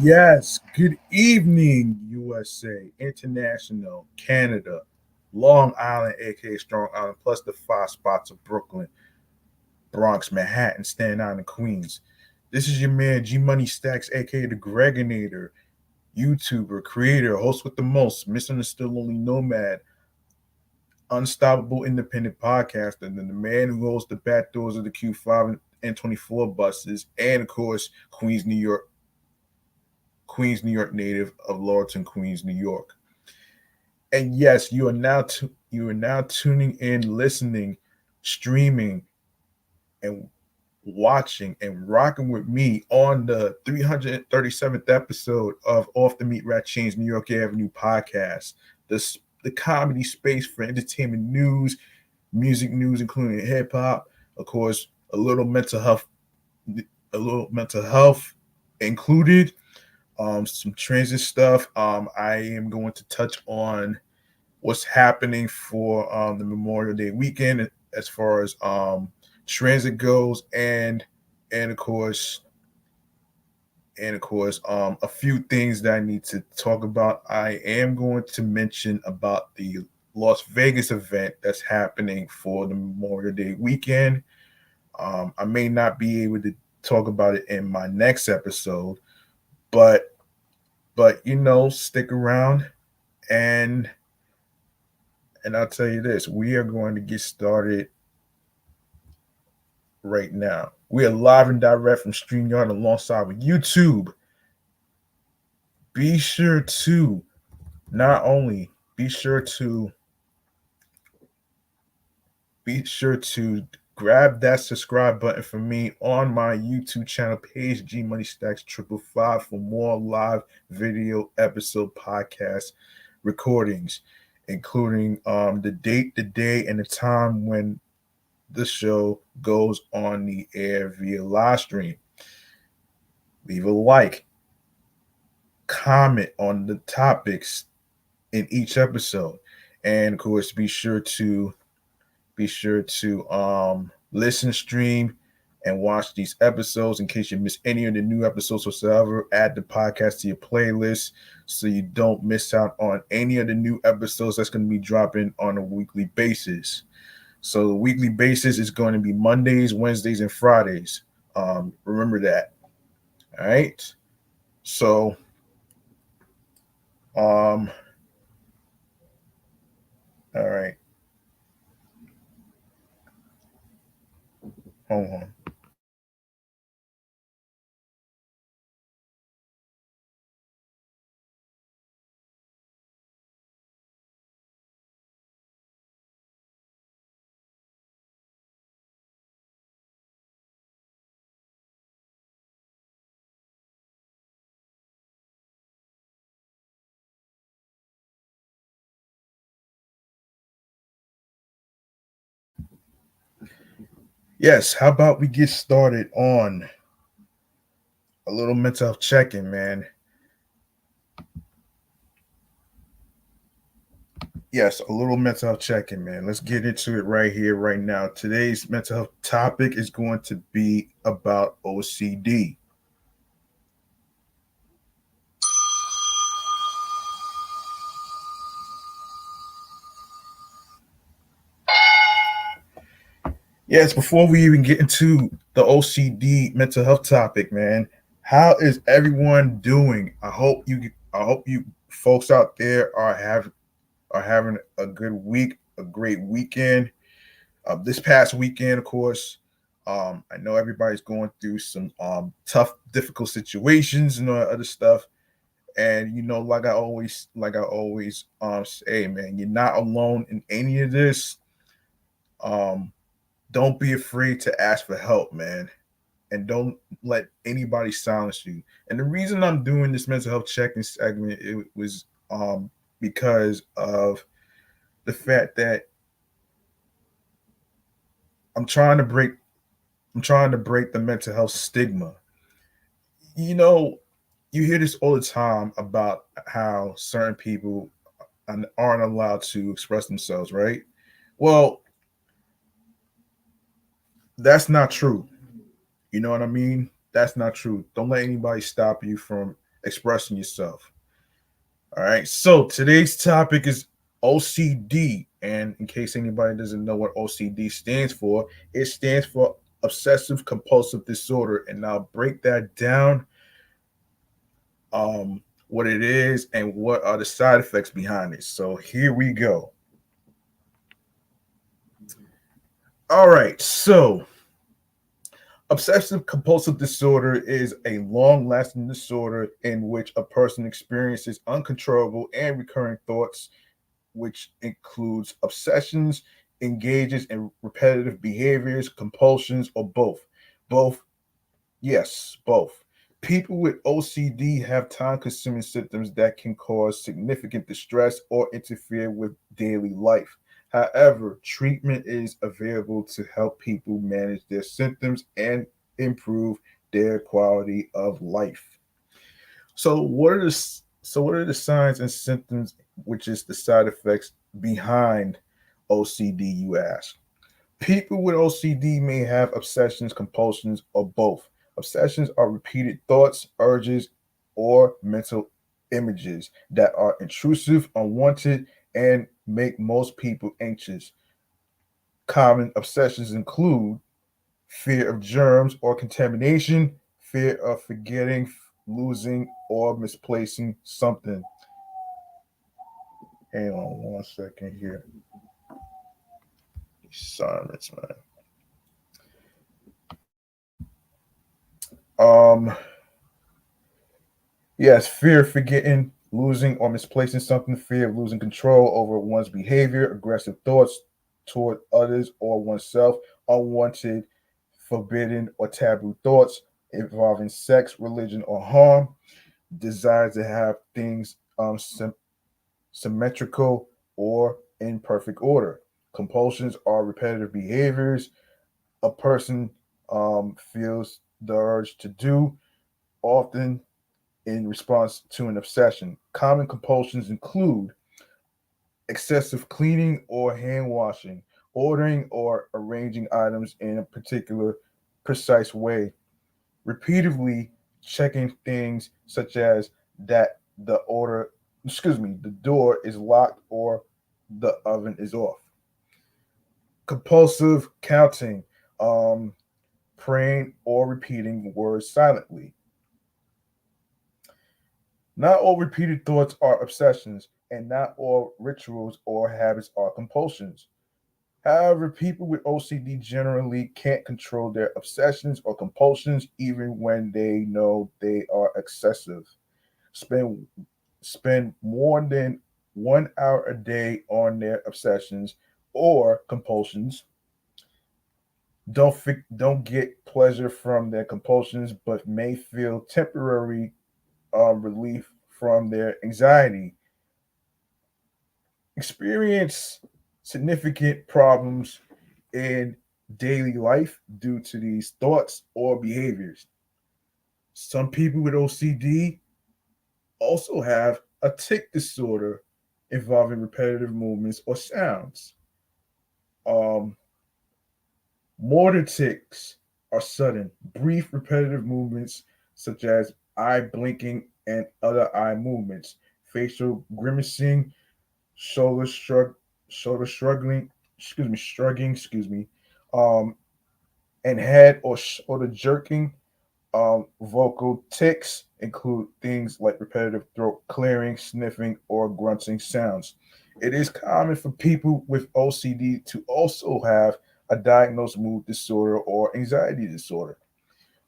Yes, good evening, USA, International, Canada, Long Island, aka Strong Island, plus the five spots of Brooklyn, Bronx, Manhattan, Staten Island, Queens. This is your man G Money Stacks, aka the Gregonator, YouTuber, creator, host with the most, misunderstood lonely nomad, unstoppable independent podcaster, and then the man who holds the back doors of the Q5 and 24 buses, and of course, Queens, New York native of Laurelton, Queens, New York. And yes, you are now tuning in, listening, streaming, and watching and rocking with me on the 337th episode of Off the Meat Rat Chainz New York Avenue podcast, the comedy space for entertainment news, music news, including hip hop, of course, a little mental health included, some transit stuff. I am going to touch on what's happening for the Memorial Day weekend as far as transit goes, and of course a few things that I need to talk about. I am going to mention about the Las Vegas event that's happening for the Memorial Day weekend. I may not be able to talk about it in my next episode, but stick around and I'll tell you this: we are going to get started right now. We are live and direct from StreamYard alongside with YouTube. Be sure to not only be sure to grab that subscribe button for me on my YouTube channel page, G Money Stacks 555, for more live video episode podcast recordings, including the date, the day, and the time when the show goes on the air via live stream. Leave a like, comment on the topics in each episode, and of course, be sure to listen, stream, and watch these episodes. In case you miss any of the new episodes whatsoever, add the podcast to your playlist so you don't miss out on any of the new episodes that's going to be dropping on a weekly basis. So the weekly basis is going to be Mondays, Wednesdays, and Fridays. Remember that. All right. So um, all right. Hold on. Yes. How about we get started on a little mental health check-in, man? Yes, a little mental health check-in, man. Let's get into it right here, right now. Today's mental health topic is going to be about OCD. Yes, before we even get into the OCD mental health topic, man, how is everyone doing? I hope you folks out there are having a good week, a great weekend. This past weekend, of course, I know everybody's going through some tough, difficult situations and all that other stuff. And like I always say, man, you're not alone in any of this. Um, don't be afraid to ask for help, man, and don't let anybody silence you. And the reason I'm doing this mental health check-in segment, it was because of the fact that I'm trying to break I'm trying to break the mental health stigma. You know, you hear this all the time about how certain people aren't allowed to express themselves, right? Well, that's not true. You know what I mean? That's not true. Don't let anybody stop you from expressing yourself. All right. So today's topic is OCD. And in case anybody doesn't know what OCD stands for, it stands for obsessive compulsive disorder. And I'll break that down, what it is and what are the side effects behind it. So here we go. All right. So obsessive compulsive disorder is a long lasting disorder in which a person experiences uncontrollable and recurring thoughts, which includes obsessions, engages in repetitive behaviors, compulsions, or both. Both, yes, both. People with OCD have time consuming symptoms that can cause significant distress or interfere with daily life. However, treatment is available to help people manage their symptoms and improve their quality of life. So what are the signs and symptoms, which is the side effects behind OCD, you ask? People with OCD may have obsessions, compulsions, or both. Obsessions are repeated thoughts, urges, or mental images that are intrusive, unwanted, and make most people anxious. Common obsessions include fear of germs or contamination, fear of forgetting, losing, or misplacing something. Hang on 1 second here. Silence, man. Um, yes, fear of forgetting, losing, or misplacing something, fear of losing control over one's behavior, aggressive thoughts toward others or oneself, unwanted, forbidden, or taboo thoughts involving sex, religion, or harm, desire to have things symmetrical or in perfect order. Compulsions are repetitive behaviors a person feels the urge to do, often in response to an obsession. Common compulsions include excessive cleaning or hand washing, ordering or arranging items in a particular precise way, repeatedly checking things such as that the door is locked or the oven is off. Compulsive counting, um, praying or repeating words silently. Not all repeated thoughts are obsessions, and not all rituals or habits are compulsions. However, people with OCD generally can't control their obsessions or compulsions even when they know they are excessive. Spend spend more than 1 hour a day on their obsessions or compulsions. Don't get pleasure from their compulsions, but may feel temporary relief from their anxiety. Experience significant problems in daily life due to these thoughts or behaviors. Some people with OCD also have a tic disorder involving repetitive movements or sounds. Um, Motor tics are sudden, brief, repetitive movements such as eye blinking and other eye movements, facial grimacing, shoulder shrug, shoulder struggling, excuse me, um, and head or shoulder jerking. Vocal tics include things like repetitive throat clearing, sniffing, or grunting sounds. It is common for people with OCD to also have a diagnosed mood disorder or anxiety disorder.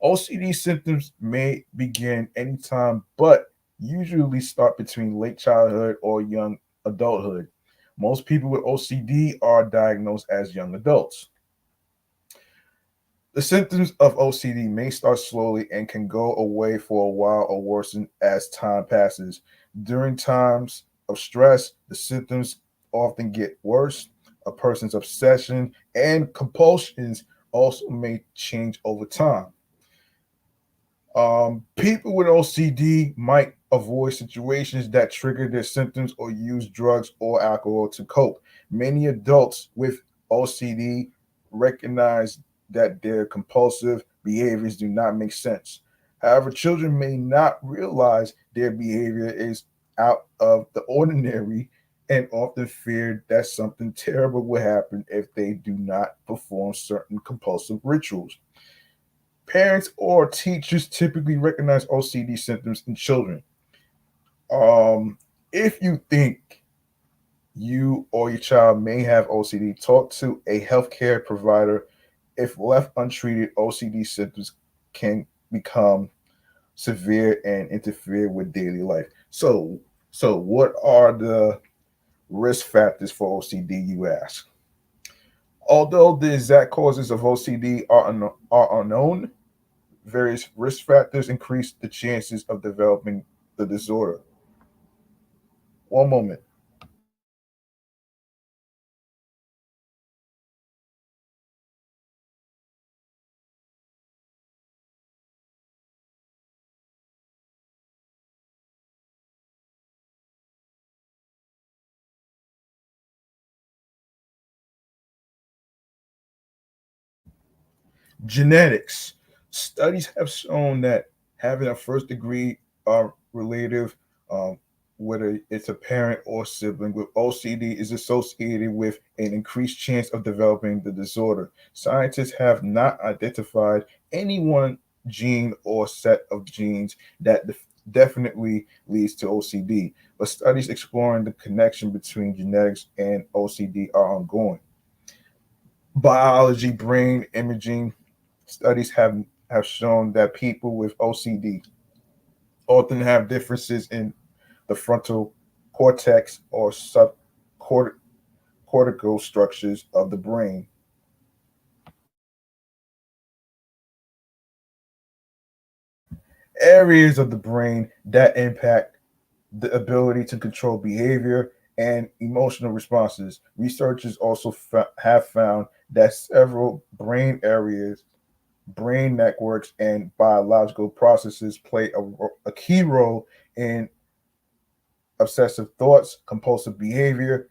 OCD symptoms may begin anytime, but usually start between late childhood or young adulthood. Most people with OCD are diagnosed as young adults. The symptoms of OCD may start slowly and can go away for a while or worsen as time passes. During times of stress, the symptoms often get worse. A person's obsession and compulsions also may change over time. People with OCD might avoid situations that trigger their symptoms or use drugs or alcohol to cope. Many adults with OCD recognize that their compulsive behaviors do not make sense. However, children may not realize their behavior is out of the ordinary and often fear that something terrible will happen if they do not perform certain compulsive rituals. Parents or teachers typically recognize OCD symptoms in children. If you think you or your child may have OCD, talk to a healthcare provider. If left untreated, OCD symptoms can become severe and interfere with daily life. So what are the risk factors for OCD, you ask? Although the exact causes of OCD are unknown, various risk factors increase the chances of developing the disorder. One moment. Genetics. Studies have shown that having a first degree relative, um, whether it's a parent or sibling with OCD, is associated with an increased chance of developing the disorder. Scientists have not identified any one gene or set of genes that definitely leads to OCD, but studies exploring the connection between genetics and OCD are ongoing. Biology, brain imaging studies have shown that people with OCD often have differences in the frontal cortex or subcortical structures of the brain. Areas of the brain that impact the ability to control behavior and emotional responses. Researchers also have found that several brain areas, brain networks, and biological processes play a key role in obsessive thoughts, compulsive behavior,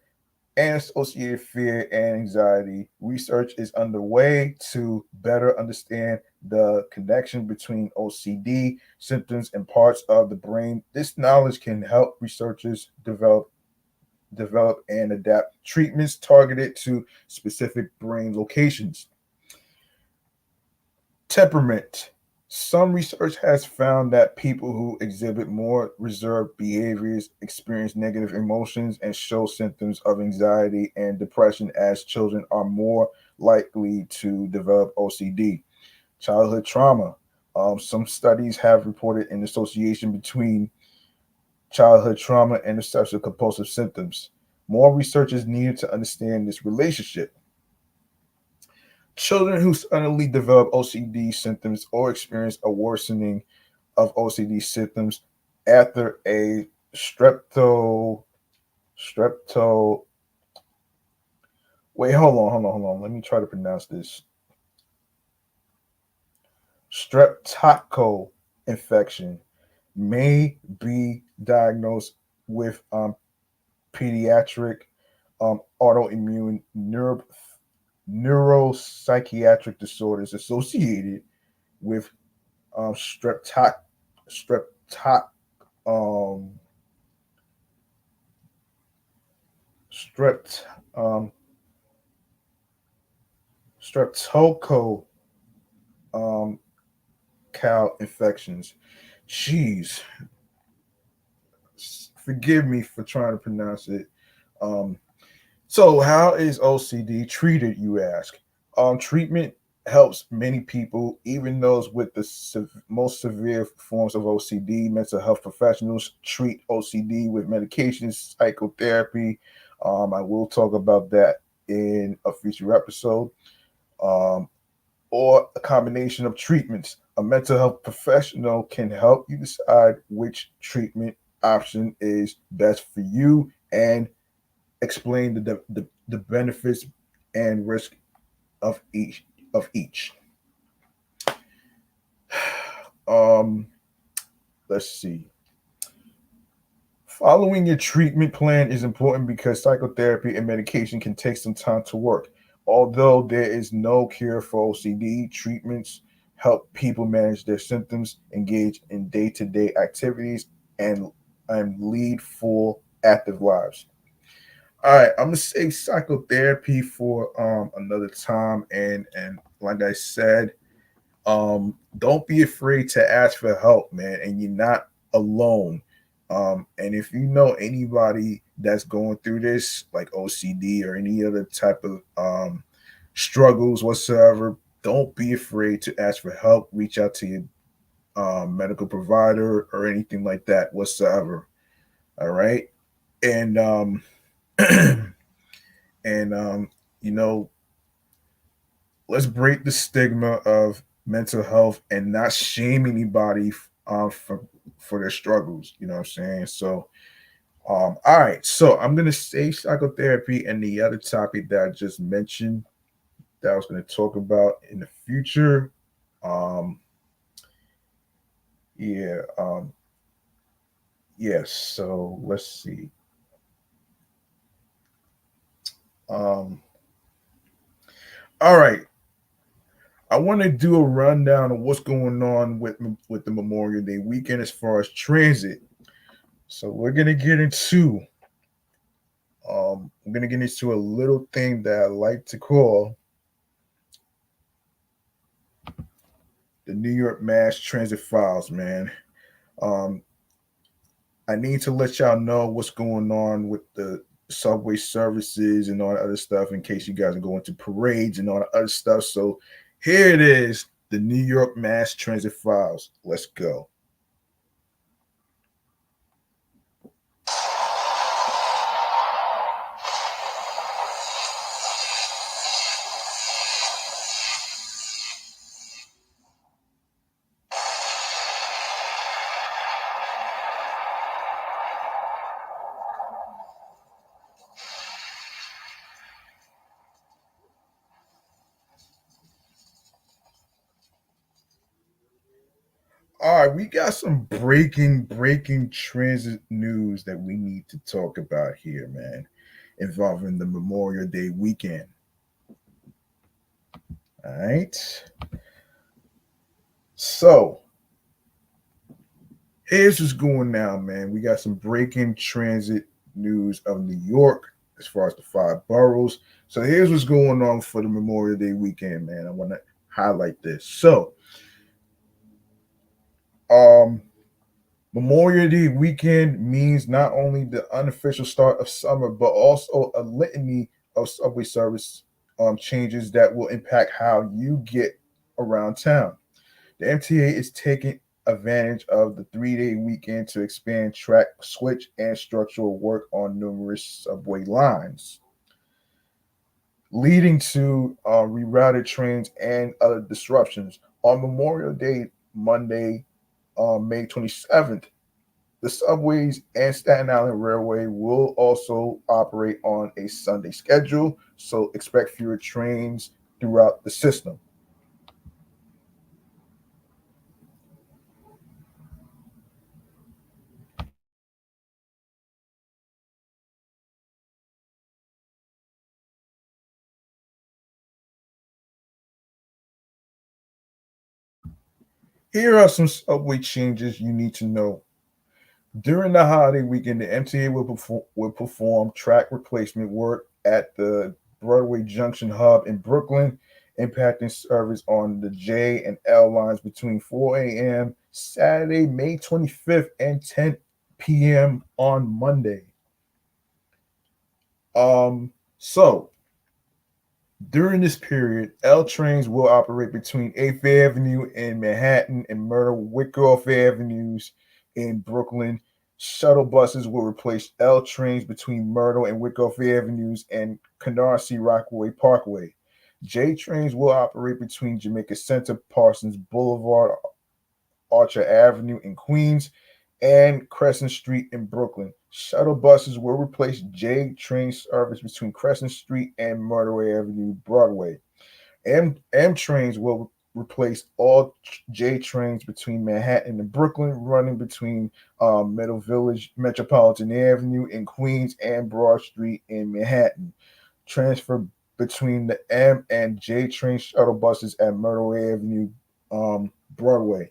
and associated fear and anxiety. Research is underway to better understand the connection between OCD symptoms and parts of the brain. This knowledge can help researchers develop and adapt treatments targeted to specific brain locations. Temperament. Some research has found that people who exhibit more reserved behaviors experience negative emotions and show symptoms of anxiety and depression as children are more likely to develop OCD. Childhood trauma. Some studies have reported an association between childhood trauma and obsessive compulsive symptoms. More research is needed to understand this relationship. Children who suddenly develop OCD symptoms or experience a worsening of OCD symptoms after a strepto wait, hold on. Let me try to pronounce this. Streptococcal infection may be diagnosed with pediatric autoimmune neuropsychiatric disorders associated with streptoc streptoc um strept streptococcal um cow infections. Jeez, forgive me for trying to pronounce it. Um, so how is OCD treated, you ask? Treatment helps many people, even those with the most severe forms of OCD. Mental health professionals treat OCD with medications, psychotherapy. I will talk about that in a future episode. Um, or a combination of treatments. A mental health professional can help you decide which treatment option is best for you and explain the benefits and risk of each. Um, let's see. Following your treatment plan is important because psychotherapy and medication can take some time to work. Although there is no cure for OCD, treatments help people manage their symptoms, engage in day-to-day activities, and lead full active lives. All right, I'm gonna say psychotherapy for another time, and like I said, don't be afraid to ask for help, man, and you're not alone. And if you know anybody that's going through this, like OCD or any other type of struggles whatsoever, don't be afraid to ask for help. Reach out to your medical provider or anything like that whatsoever. All right, and and you know, let's break the stigma of mental health and not shame anybody for their struggles. You know what I'm saying? So, all right. So I'm gonna say psychotherapy and the other topic that I just mentioned that I was gonna talk about in the future. Um, yeah. Yes. So let's see. Um, all right. I want to do a rundown of what's going on with the Memorial Day weekend as far as transit. So we're gonna get into a little thing that I like to call the New York Mass Transit Files, man. Um, I need to let y'all know what's going on with the subway services and all that other stuff in case you guys are going to parades and all that other stuff. So here it is, the New York Mass Transit Files. Let's go. All right, we got some breaking transit news that we need to talk about here, man, involving the Memorial Day weekend. All right. So here's what's going down, man. We got some breaking transit news of New York as far as the five boroughs. So here's what's going on for the Memorial Day weekend, man. I want to highlight this. So, um, Memorial Day weekend means not only the unofficial start of summer, but also a litany of subway service changes that will impact how you get around town. The MTA is taking advantage of the 3-day weekend to expand track switch and structural work on numerous subway lines, leading to rerouted trains and other disruptions. On Memorial Day, Monday, May 27th, the subways and Staten Island Railway will also operate on a Sunday schedule, so expect fewer trains throughout the system. Here are some subway changes you need to know. During the holiday weekend, the MTA will perform track replacement work at the Broadway Junction hub in Brooklyn, impacting service on the J and L lines between 4 a.m. Saturday, May 25th and 10 p.m. on Monday. So during this period, L trains will operate between 8th Avenue in Manhattan and Myrtle Wyckoff Avenues in Brooklyn. Shuttle buses will replace L trains between Myrtle and Wyckoff Avenues and Canarsie Rockaway Parkway. J trains will operate between Jamaica Center, Parsons Boulevard, Archer Avenue in Queens, and Crescent Street in Brooklyn. Shuttle buses will replace J train service between Crescent Street and Myrtle Avenue, Broadway. M trains will replace all J trains between Manhattan and Brooklyn, running between Middle Village, Metropolitan Avenue in Queens, and Broad Street in Manhattan. Transfer between the M and J train shuttle buses at Myrtle Avenue Broadway.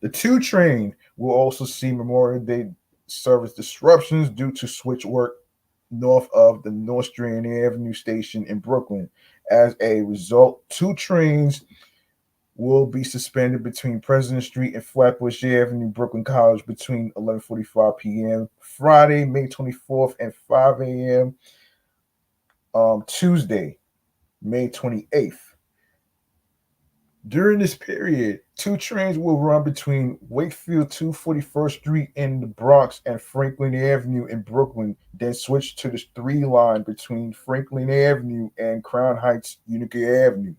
The 2 train will also see Memorial Day service disruptions due to switch work north of the Nostrand Avenue station in Brooklyn. As a result, 2 trains will be suspended between President Street and Flatbush Avenue, Brooklyn College between 11:45 p.m. Friday, May 24th and 5 a.m. Tuesday, May 28th. During this period, 2 trains will run between Wakefield 241st Street in the Bronx and Franklin Avenue in Brooklyn, then switch to the 3 line between Franklin Avenue and Crown Heights Utica Avenue.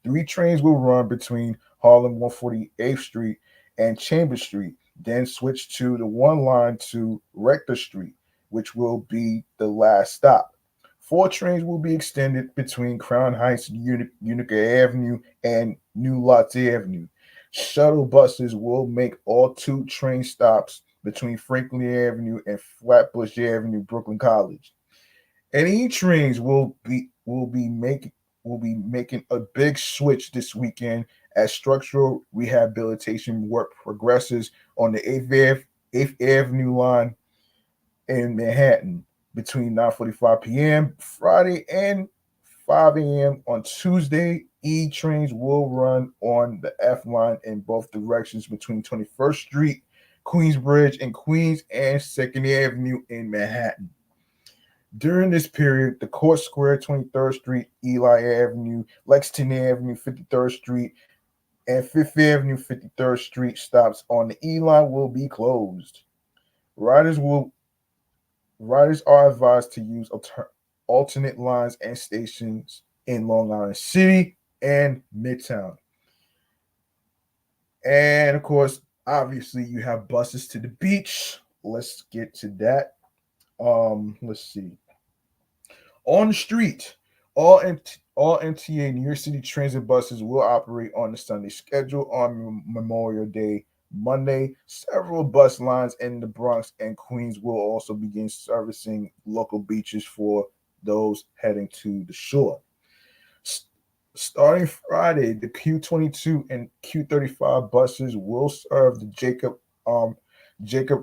3 trains will run between Harlem 148th Street and Chambers Street, then switch to the 1 line to Rector Street, which will be the last stop. 4 trains will be extended between Crown Heights, Utica Avenue, and New Lots Avenue. Shuttle buses will make all 2 train stops between Franklin Avenue and Flatbush Avenue, Brooklyn College. And E trains will be making a big switch this weekend as structural rehabilitation work progresses on the 8th Avenue line in Manhattan between 9:45 p.m. Friday and 5 a.m. on Tuesday. E trains will run on the F line in both directions between 21st Street, Queensbridge, and Queens and 2nd Avenue in Manhattan. During this period, the Court Square, 23rd Street, Eli Avenue, Lexington Avenue, 53rd Street, and 5th Avenue, 53rd Street stops on the E line will be closed. Riders will Riders are advised to use alternate lines and stations in Long Island City and Midtown. And of course, obviously, you have buses to the beach. Let's get to that. Let's see. On the street, all MTA New York City transit buses will operate on the Sunday schedule on Memorial Day Monday. Several bus lines in the Bronx and Queens will also begin servicing local beaches for those heading to the shore. S- Starting Friday, the Q22 and Q35 buses will serve the Jacob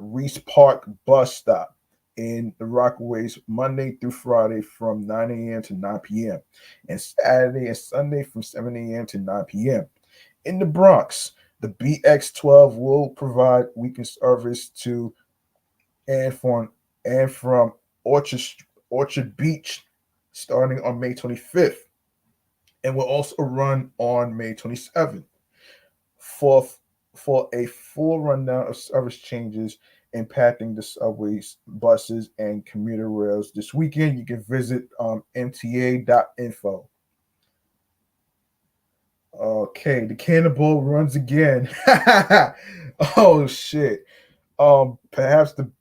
Reese Park bus stop in the Rockaways Monday through Friday from 9 a.m. to 9 p.m. and Saturday and Sunday from 7 a.m. to 9 p.m. In the Bronx, the BX12 will provide weekend service to and from Orchard Orchard Beach starting on May 25th and will also run on May 27th. For for a full rundown of service changes impacting the subways, buses, and commuter rails this weekend, you can visit mta.info. Okay, the cannonball runs again. Oh shit. Perhaps the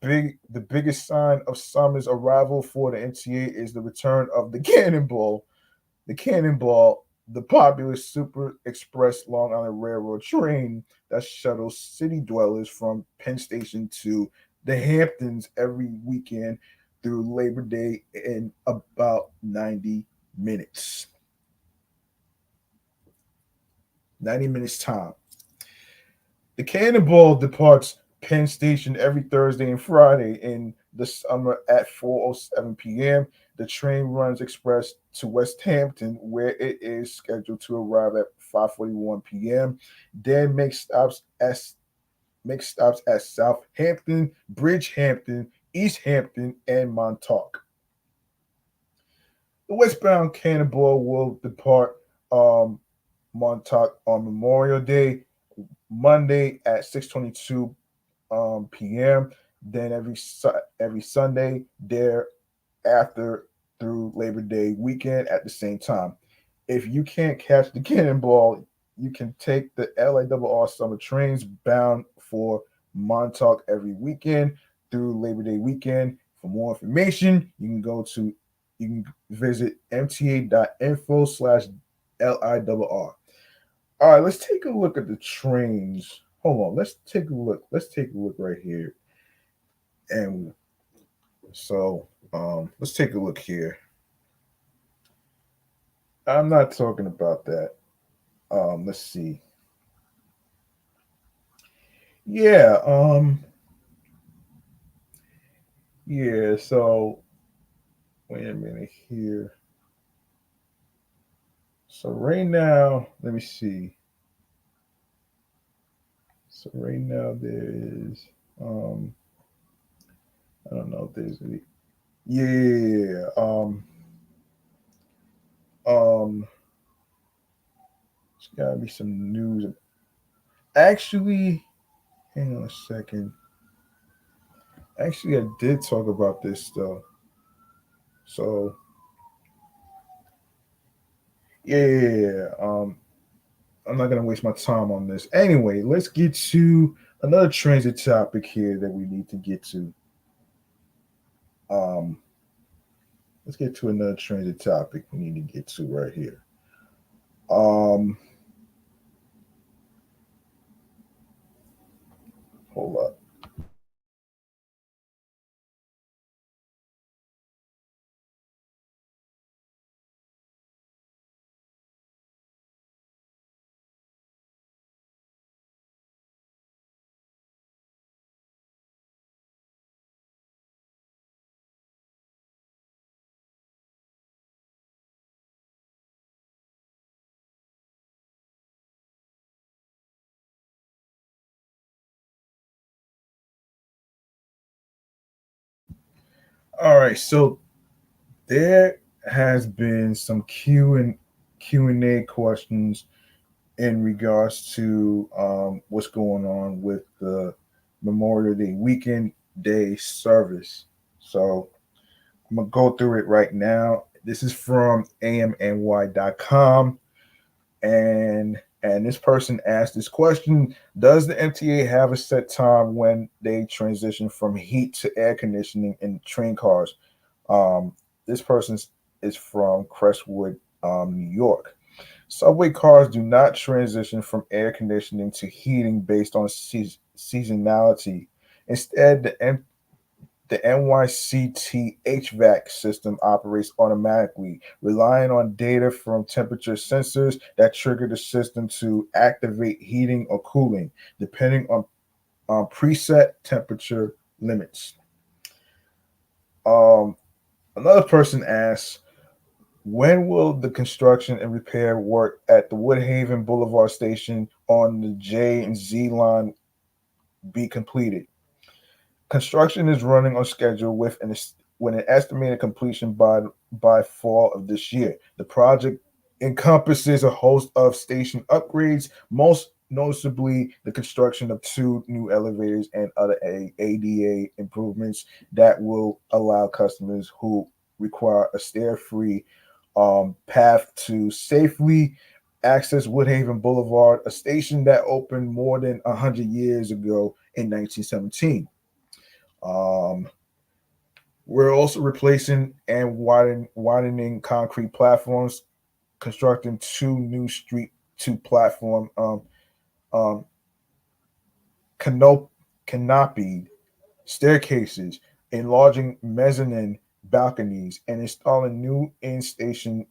biggest sign of summer's arrival for the MTA is the return of the cannonball. The Cannonball, the popular Super Express Long Island Railroad train that shuttles city dwellers from Penn Station to the Hamptons every weekend through Labor Day in about 90 minutes. 90 minutes time. The Cannonball departs Penn Station every Thursday and Friday in the summer at 4:07 p.m. The train runs express to West Hampton, where it is scheduled to arrive at 5:41 p.m. Then make stops at Southampton, Bridgehampton, East Hampton, and Montauk. The westbound Cannonball will depart um, Montauk on Memorial Day, Monday at 6:22 p.m. Then every Sunday thereafter through Labor Day weekend at the same time. If you can't catch the Cannonball, you can take the LARR summer trains bound for Montauk every weekend through Labor Day weekend. For more information, you can visit mta.info/LIRR. All right, let's take a look at the trains. Hold on, let's take a look. Let's take a look right here. And so let's take a look here. I'm not talking about that. Let's see. Yeah, yeah, so wait a minute here. So right now, let me see. So right now there's I don't know if there's any. Yeah, um there's gotta be some news. Actually, hang on a second. Actually, I did talk about this though. So yeah, I'm not gonna waste my time on this. Anyway, let's get to another transit topic here that we need to get to. Um, let's get to another transit topic we need to get to right here. Um, hold up. All right, so there has been some Q and A questions in regards to what's going on with the Memorial Day weekend day service. So I'm gonna go through it right now. This is from amny.com, and this person asked this question: does the MTA have a set time when they transition from heat to air conditioning in train cars? Um, this person is from Crestwood, New York. Subway cars do not transition from air conditioning to heating based on seasonality. Instead, the NYCT HVAC system operates automatically, relying on data from temperature sensors that trigger the system to activate heating or cooling, depending on preset temperature limits. Um, Another person asks, when will the construction and repair work at the Woodhaven Boulevard station on the J and Z line be completed? Construction is running on schedule with an estimated completion by fall of this year. The project encompasses a host of station upgrades, most noticeably the construction of two new elevators and other ADA improvements that will allow customers who require a stair-free path to safely access Woodhaven Boulevard, a station that opened more than 100 years ago in 1917. Um, we're also replacing and widening concrete platforms, constructing two new street two platform um, canop- canopied staircases, enlarging mezzanine balconies, and installing new in-station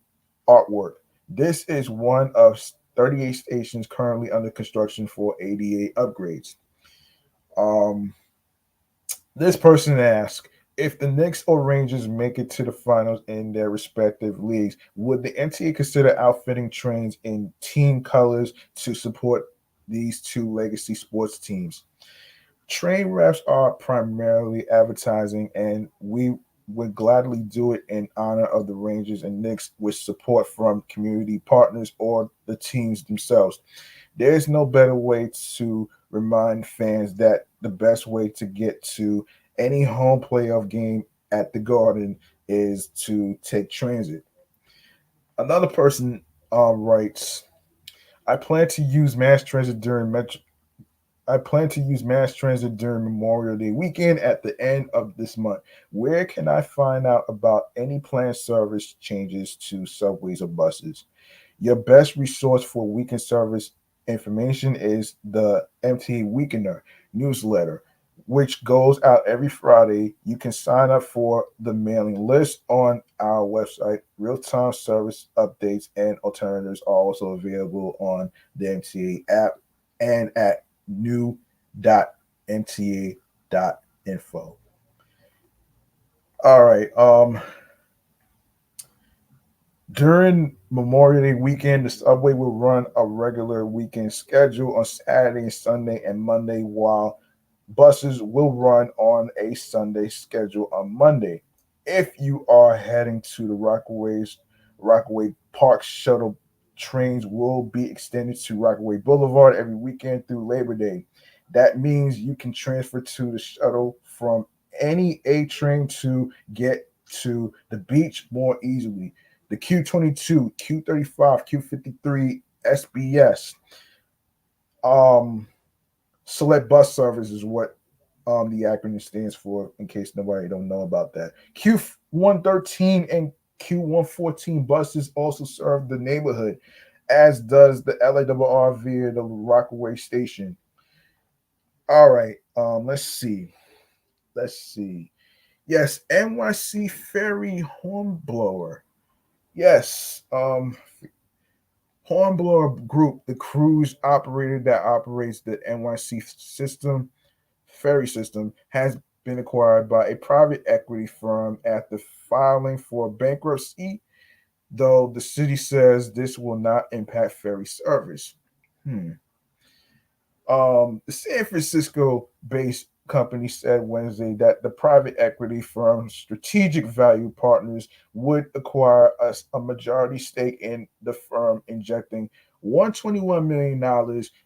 artwork. This is one of 38 stations currently under construction for ADA upgrades. Um, This person asks, if the Knicks or Rangers make it to the finals in their respective leagues, would the NTA consider outfitting trains in team colors to support these two legacy sports teams? Train wraps are primarily advertising, and we would gladly do it in honor of the Rangers and Knicks with support from community partners or the teams themselves. There's no better way to remind fans that the best way to get to any home playoff game at the Garden is to take transit. Another person writes, I plan to use mass transit during Metro. I plan to use mass transit during Memorial Day weekend at the end of this month. Where can I find out about any planned service changes to subways or buses? Your best resource for weekend service information is the MTA Weekender newsletter, which goes out every Friday. You can sign up for the mailing list on our website. Real time service updates and alternatives are also available on the MTA app and at www.mta.info. All right. During Memorial Day weekend, the subway will run a regular weekend schedule on Saturday, Sunday, and Monday, while buses will run on a Sunday schedule on Monday. If you are heading to the Rockaway Park shuttle trains will be extended to Rockaway Boulevard every weekend through Labor Day. That means you can transfer to the shuttle from any A train to get to the beach more easily. The Q22, Q35, Q53, SBS, um, Select Bus Service is what the acronym stands for, in case nobody don't know about that. Q113 and Q114 buses also serve the neighborhood, as does the LARR via the Rockaway station. All right, let's see. Let's see. Yes, NYC Ferry Hornblower. Yes, Hornblower Group, the cruise operator that operates the NYC ferry system, has been acquired by a private equity firm after filing for bankruptcy, though the city says this will not impact ferry service. Hmm. The San Francisco based company said Wednesday that the private equity firm Strategic Value Partners would acquire a majority stake in the firm, injecting $121 million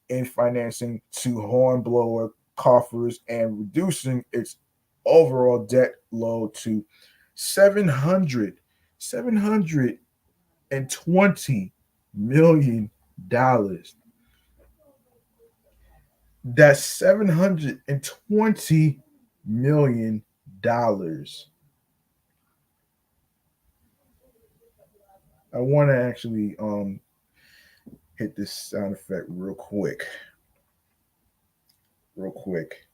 in financing to Hornblower coffers and reducing its overall debt load to 720 million dollars. That's $720 million. I want to actually hit this sound effect real quick. Real quick.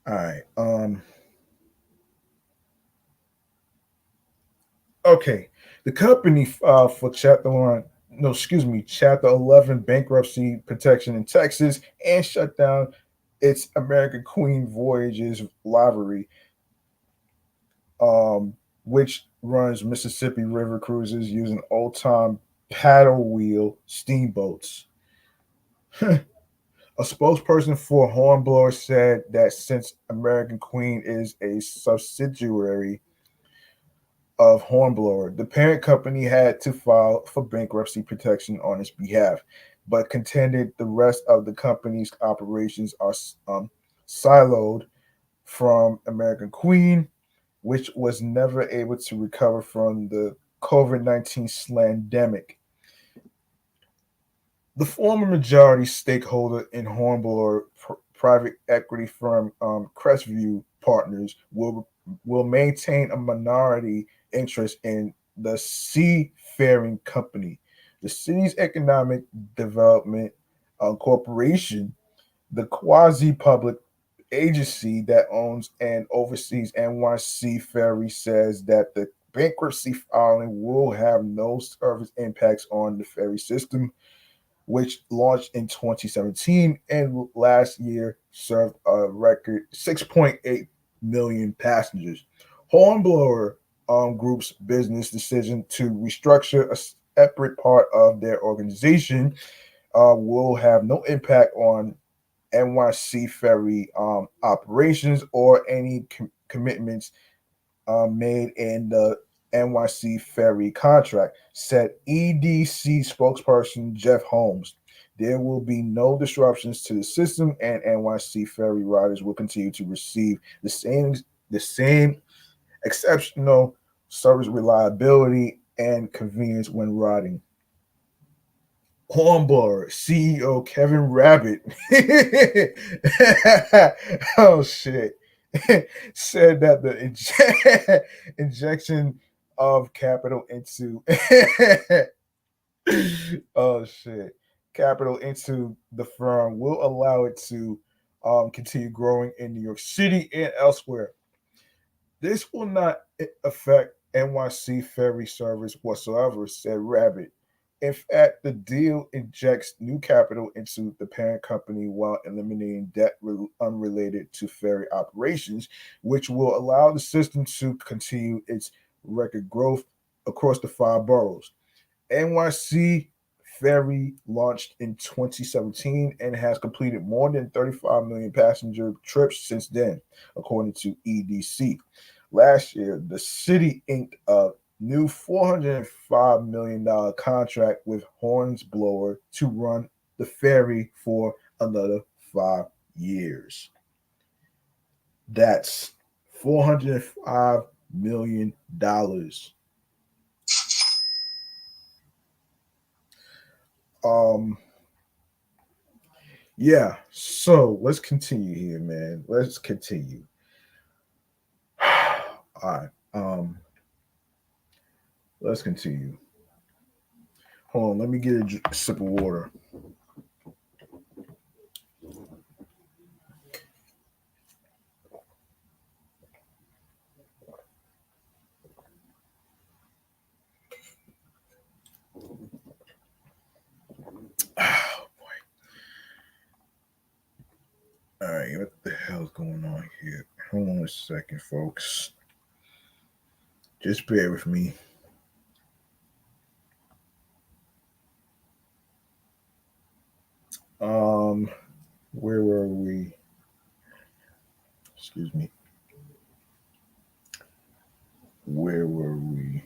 All right. Okay. The company for Chapter 1, no, excuse me, Chapter 11 bankruptcy protection in Texas and shut down its American Queen Voyages livery, um, which runs Mississippi River cruises using old time paddle wheel steamboats. A spokesperson for Hornblower said that since American Queen is a subsidiary of Hornblower, the parent company had to file for bankruptcy protection on its behalf, but contended the rest of the company's operations are siloed from American Queen, which was never able to recover from the COVID-19 slandemic. The former majority stakeholder in Hornblower private equity firm Crestview Partners will maintain a minority interest in the Seafaring Company, the city's economic development corporation, the quasi-public agency that owns and oversees NYC Ferry, says that the bankruptcy filing will have no service impacts on the ferry system, which launched in 2017 and last year served a record 6.8 million passengers. Hornblower Group's business decision to restructure a separate part of their organization will have no impact on NYC Ferry operations or any commitments made in the NYC Ferry contract, said EDC spokesperson Jeff Holmes. There will be no disruptions to the system, and NYC Ferry riders will continue to receive the same exceptional service reliability and convenience when riding. Hornblower CEO Kevin Rabbit, oh shit, said that the injection of capital into oh shit, capital into the firm will allow it to continue growing in New York City and elsewhere. This will not affect NYC Ferry service whatsoever, said Rabbit. In fact, the deal injects new capital into the parent company while eliminating debt unrelated to ferry operations, which will allow the system to continue its record growth across the five boroughs. NYC Ferry launched in 2017 and has completed more than 35 million passenger trips since then, according to EDC. Last year, the city inked a new $405 million contract with Hornblower to run the ferry for another 5 years. That's $405 million. Um, yeah, so let's continue here, man. Let's continue. All right. Let's continue. Hold on, let me get a sip of water. Oh boy. All right, what the hell's going on here? Hold on a second, folks. Just bear with me. Um, where were we? Excuse me. Where were we?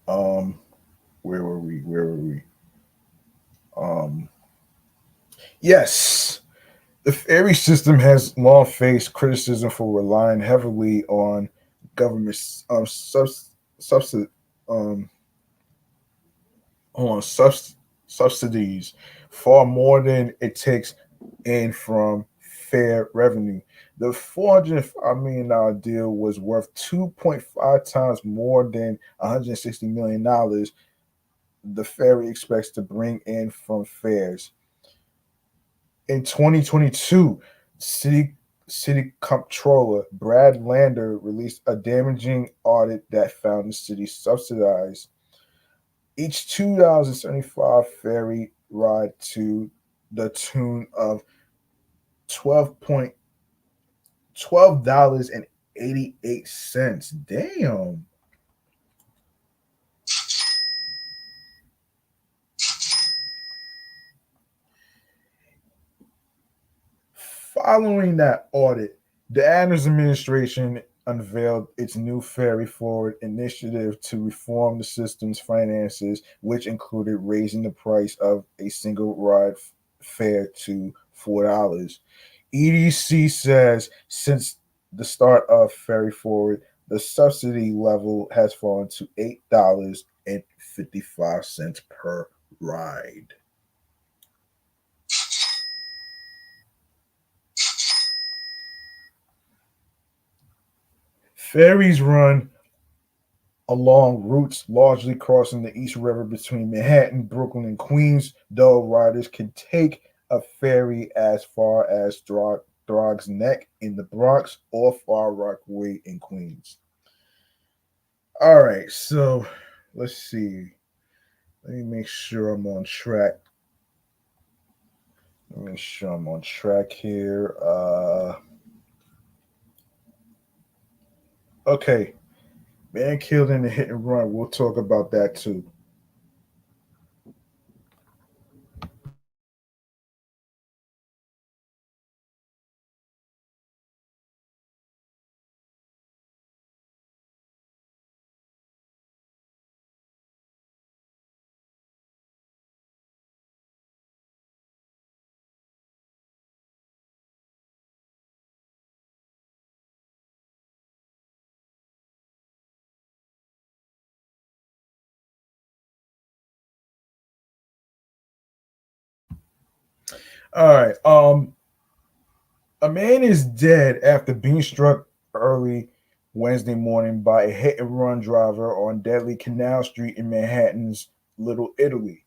Um, where were we? Where were we? Um, yes. The ferry system has long faced criticism for relying heavily on government subsidy, um, on subsidies, far more than it takes in from fair revenue. The $405 million deal was worth 2.5 times more than $160 million the ferry expects to bring in from fares. In 2022, City Comptroller Brad Lander released a damaging audit that found the city subsidized each 2075 ferry ride to the tune of 12.88 cents. Damn. Following that audit, the Adams administration unveiled its new Ferry Forward initiative to reform the system's finances, which included raising the price of a single ride fare to $4. EDC says since the start of Ferry Forward, the subsidy level has fallen to $8.55 per ride. Ferries run along routes largely crossing the East River between Manhattan, Brooklyn, and Queens, though riders can take a ferry as far as Throg's Neck in the Bronx or Far Rockaway in Queens. All right, so let's see. Let me make sure I'm on track. Let me make sure I'm on track here. Okay, man killed in a hit and run. We'll talk about that too. All right. A man is dead after being struck early Wednesday morning by a hit and run driver on deadly Canal Street in Manhattan's Little Italy.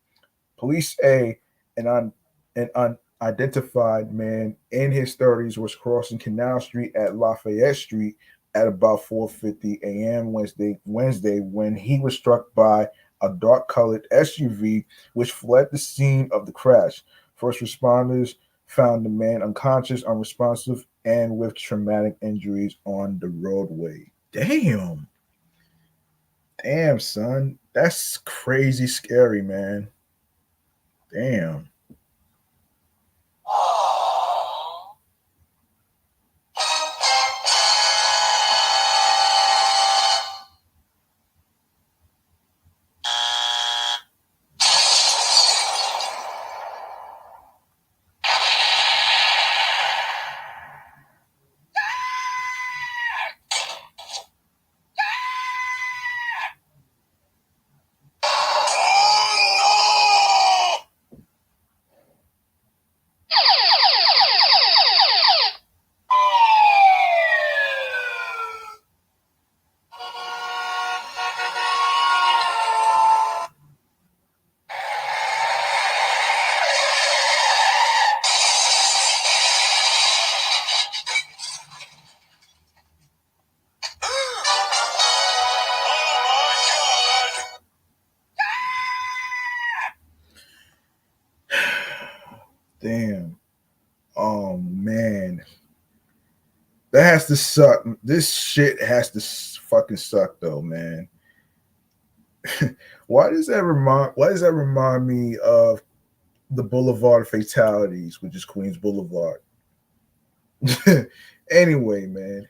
Police say an, un, an identified man in his 30s was crossing Canal Street at Lafayette Street at about 4:50 a.m. Wednesday when he was struck by a dark-colored SUV which fled the scene of the crash. First responders found the man unconscious, unresponsive, and with traumatic injuries on the roadway. Damn. Damn, son. That's crazy scary, man. Damn. Damn. Oh man. That has to suck. This shit has to fucking suck though, man. Why does that remind me of the Boulevard Fatalities, which is Queens Boulevard? Anyway, man.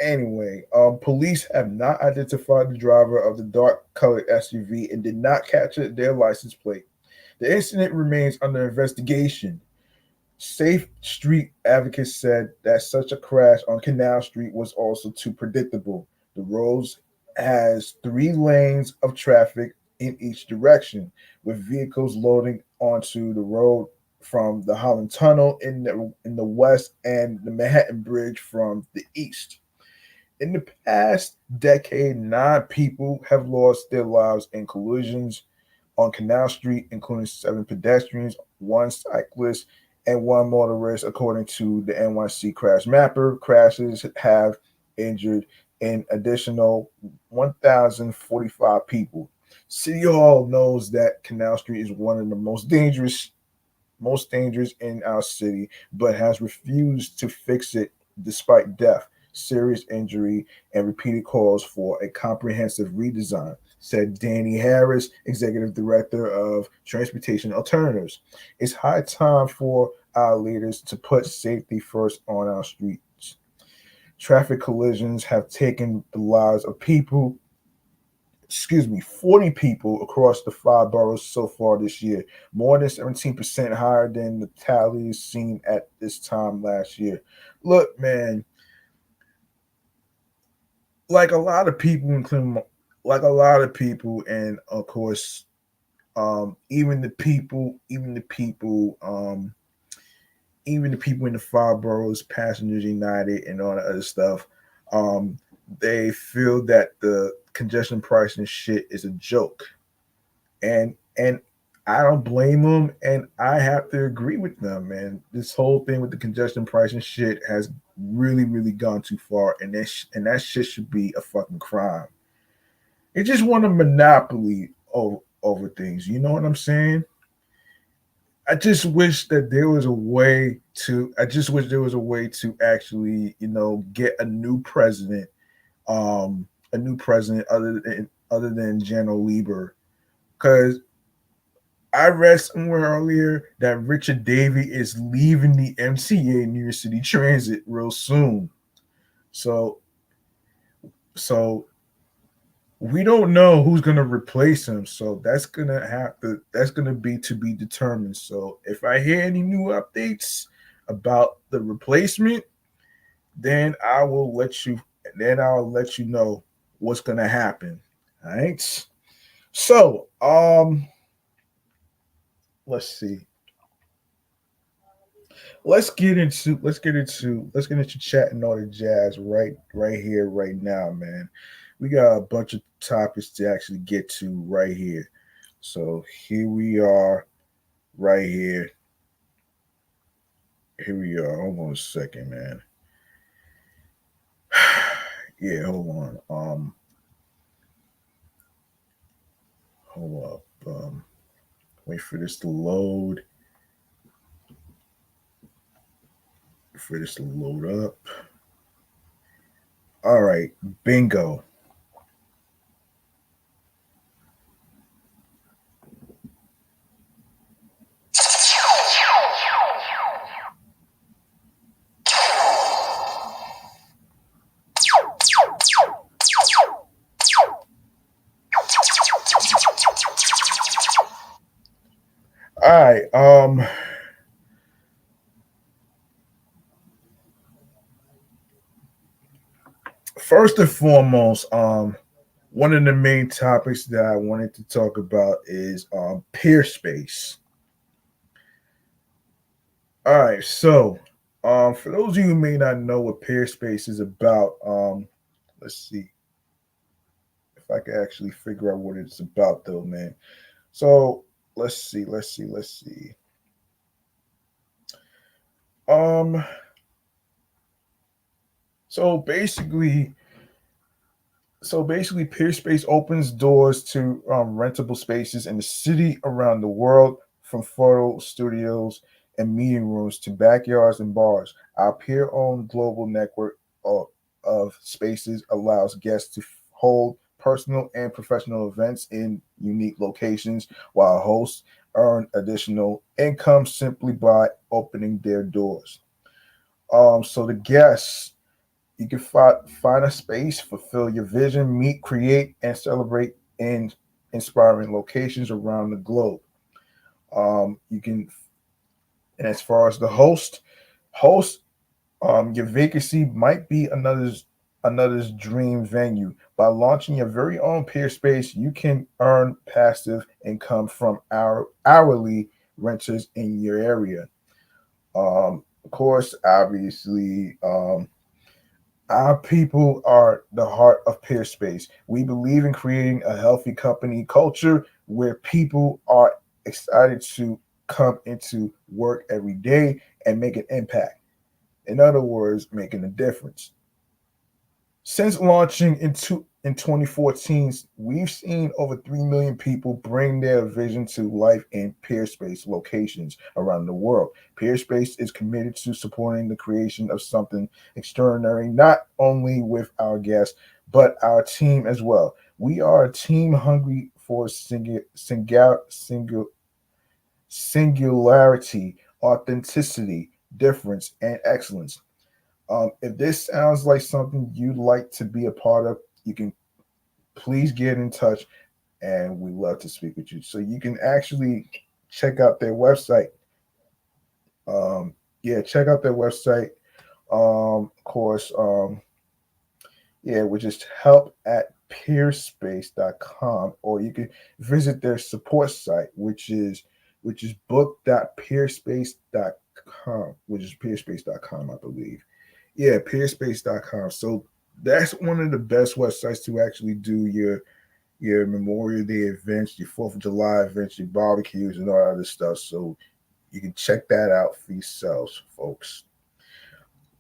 Anyway, police have not identified the driver of the dark colored SUV and did not capture their license plate. The incident remains under investigation. Safe Street advocates said that such a crash on Canal Street was also too predictable. The roads has 3 lanes of traffic in each direction, with vehicles loading onto the road from the Holland Tunnel in the west and the Manhattan Bridge from the east. In the past decade, 9 people have lost their lives in collisions on Canal Street, including 7 pedestrians, 1 cyclist, and 1 motorist, according to the NYC Crash Mapper. Crashes have injured an additional 1,045 people. City Hall knows that Canal Street is one of the most dangerous in our city, but has refused to fix it despite death, serious injury, and repeated calls for a comprehensive redesign, said Danny Harris, executive director of Transportation Alternatives. It's high time for our leaders to put safety first on our streets. Traffic collisions have taken the lives of 40 people across the 5 boroughs so far this year, more than 17% higher than the tallies seen at this time last year. Look, man, like a lot of people, including like a lot of people, and of course, even the people in the 5 boroughs, Passengers United, and all that other stuff, um, they feel that the congestion pricing shit is a joke, and I don't blame them, and I have to agree with them, man. This whole thing with the congestion pricing shit has really, really gone too far, and that shit should be a fucking crime. They just want a monopoly over things. You know what I'm saying? I just wish that there was a way to. I just wish there was a way to actually, get a new president other than General Lieber, because I read somewhere earlier that Richard Davey is leaving the MTA New York City Transit real soon. So, so we don't know who's gonna replace him. So that's gonna be to be determined. So if I hear any new updates about the replacement, then I'll let you know what's gonna happen. All right. So, let's see. Let's get into chat and all the jazz right here, right now, man. We got a bunch of topics to actually get to right here. So here we are, right here. Here we are. Hold on a second, man. Yeah, hold on. Hold up. Wait for this to load. For this to load up. All right, bingo. All right. First and foremost, one of the main topics that I wanted to talk about is Peerspace. All right, so for those of you who may not know what Peerspace is about, let's see if I can actually figure out what it's about, though, man. So let's see. Um, so basically, Peerspace opens doors to rentable spaces in the city around the world, from photo studios and meeting rooms to backyards and bars. Our peer-owned global network of spaces allows guests to hold personal and professional events in unique locations, while hosts earn additional income simply by opening their doors. So the guests, you can find a space, fulfill your vision, meet, create, and celebrate in inspiring locations around the globe. You can, and as far as the host, your vacancy might be another's dream venue. By launching your very own peer space, you can earn passive income from hourly renters in your area. Of course, obviously, our people are the heart of Peerspace. We believe in creating a healthy company culture where people are excited to come into work every day and make an impact. In other words, making a difference. Since launching in 2014, we've seen over 3 million people bring their vision to life in Peerspace locations around the world. Peerspace is committed to supporting the creation of something extraordinary, not only with our guests, but our team as well. We are a team hungry for singularity, authenticity, difference, and excellence. If this sounds like something you'd like to be a part of, you can please get in touch and we love to speak with you. So you can actually check out their website. Yeah, check out their website. Of course, yeah, which is help at peerspace.com, or you can visit their support site, which is book.peerspace.com, which is peerspace.com, I believe. Yeah, peerspace.com. So that's one of the best websites to actually do your Memorial Day events, your Fourth of July events, your barbecues, and all that other stuff. So you can check that out for yourselves, folks.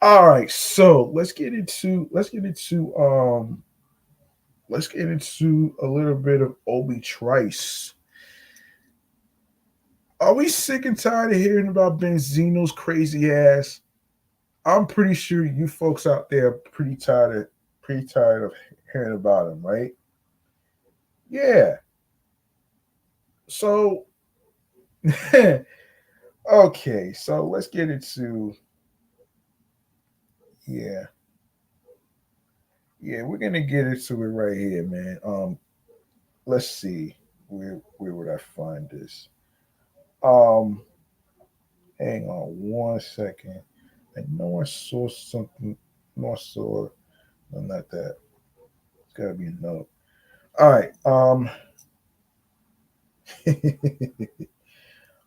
All right, so let's get into a little bit of Obie Trice. Are we sick and tired of hearing about Benzino's crazy ass? I'm pretty sure you folks out there are pretty tired of hearing about him, right? Yeah. So okay, so let's get into yeah. Yeah, we're gonna get into it right here, man. Let's see. Where would I find this? Um hang on one second. I know I saw something. No, I saw no, not that. It's gotta be a note. All right.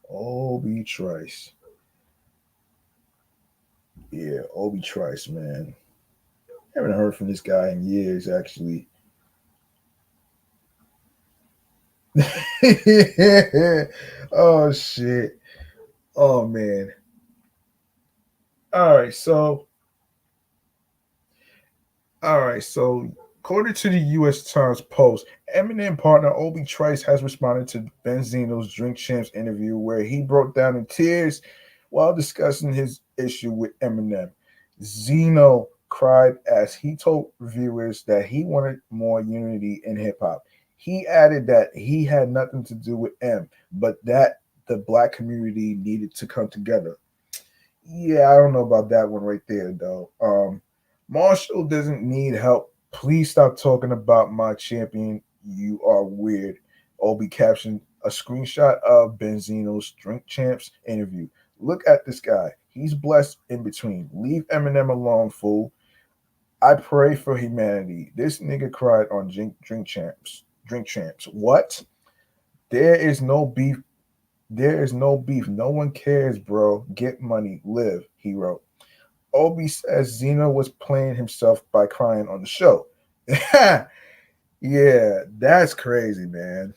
Obie Trice. Yeah, Obie Trice, man. Haven't heard from this guy in years, actually. Oh shit. Oh man. All right, so all right, so according to the U.S. Times Post, Eminem partner Obie Trice has responded to Benzino's Drink Champs interview, where he broke down in tears while discussing his issue with Eminem. Zeno cried as he told viewers that he wanted more unity in hip hop. He added that he had nothing to do with M, but that the black community needed to come together. Yeah, I don't know about that one right there, though. Marshall doesn't need help. Please stop talking about my champion. You are weird. Obi captioned a screenshot of Benzino's Drink Champs interview. Look at this guy. He's blessed in between. Leave Eminem alone, fool. I pray for humanity. This nigga cried on Drink Champs. Drink Champs. What? There is no beef. There is no beef. No one cares, bro. Get money. Live, he wrote. Obi says Zeno was playing himself by crying on the show. Yeah, that's crazy, man.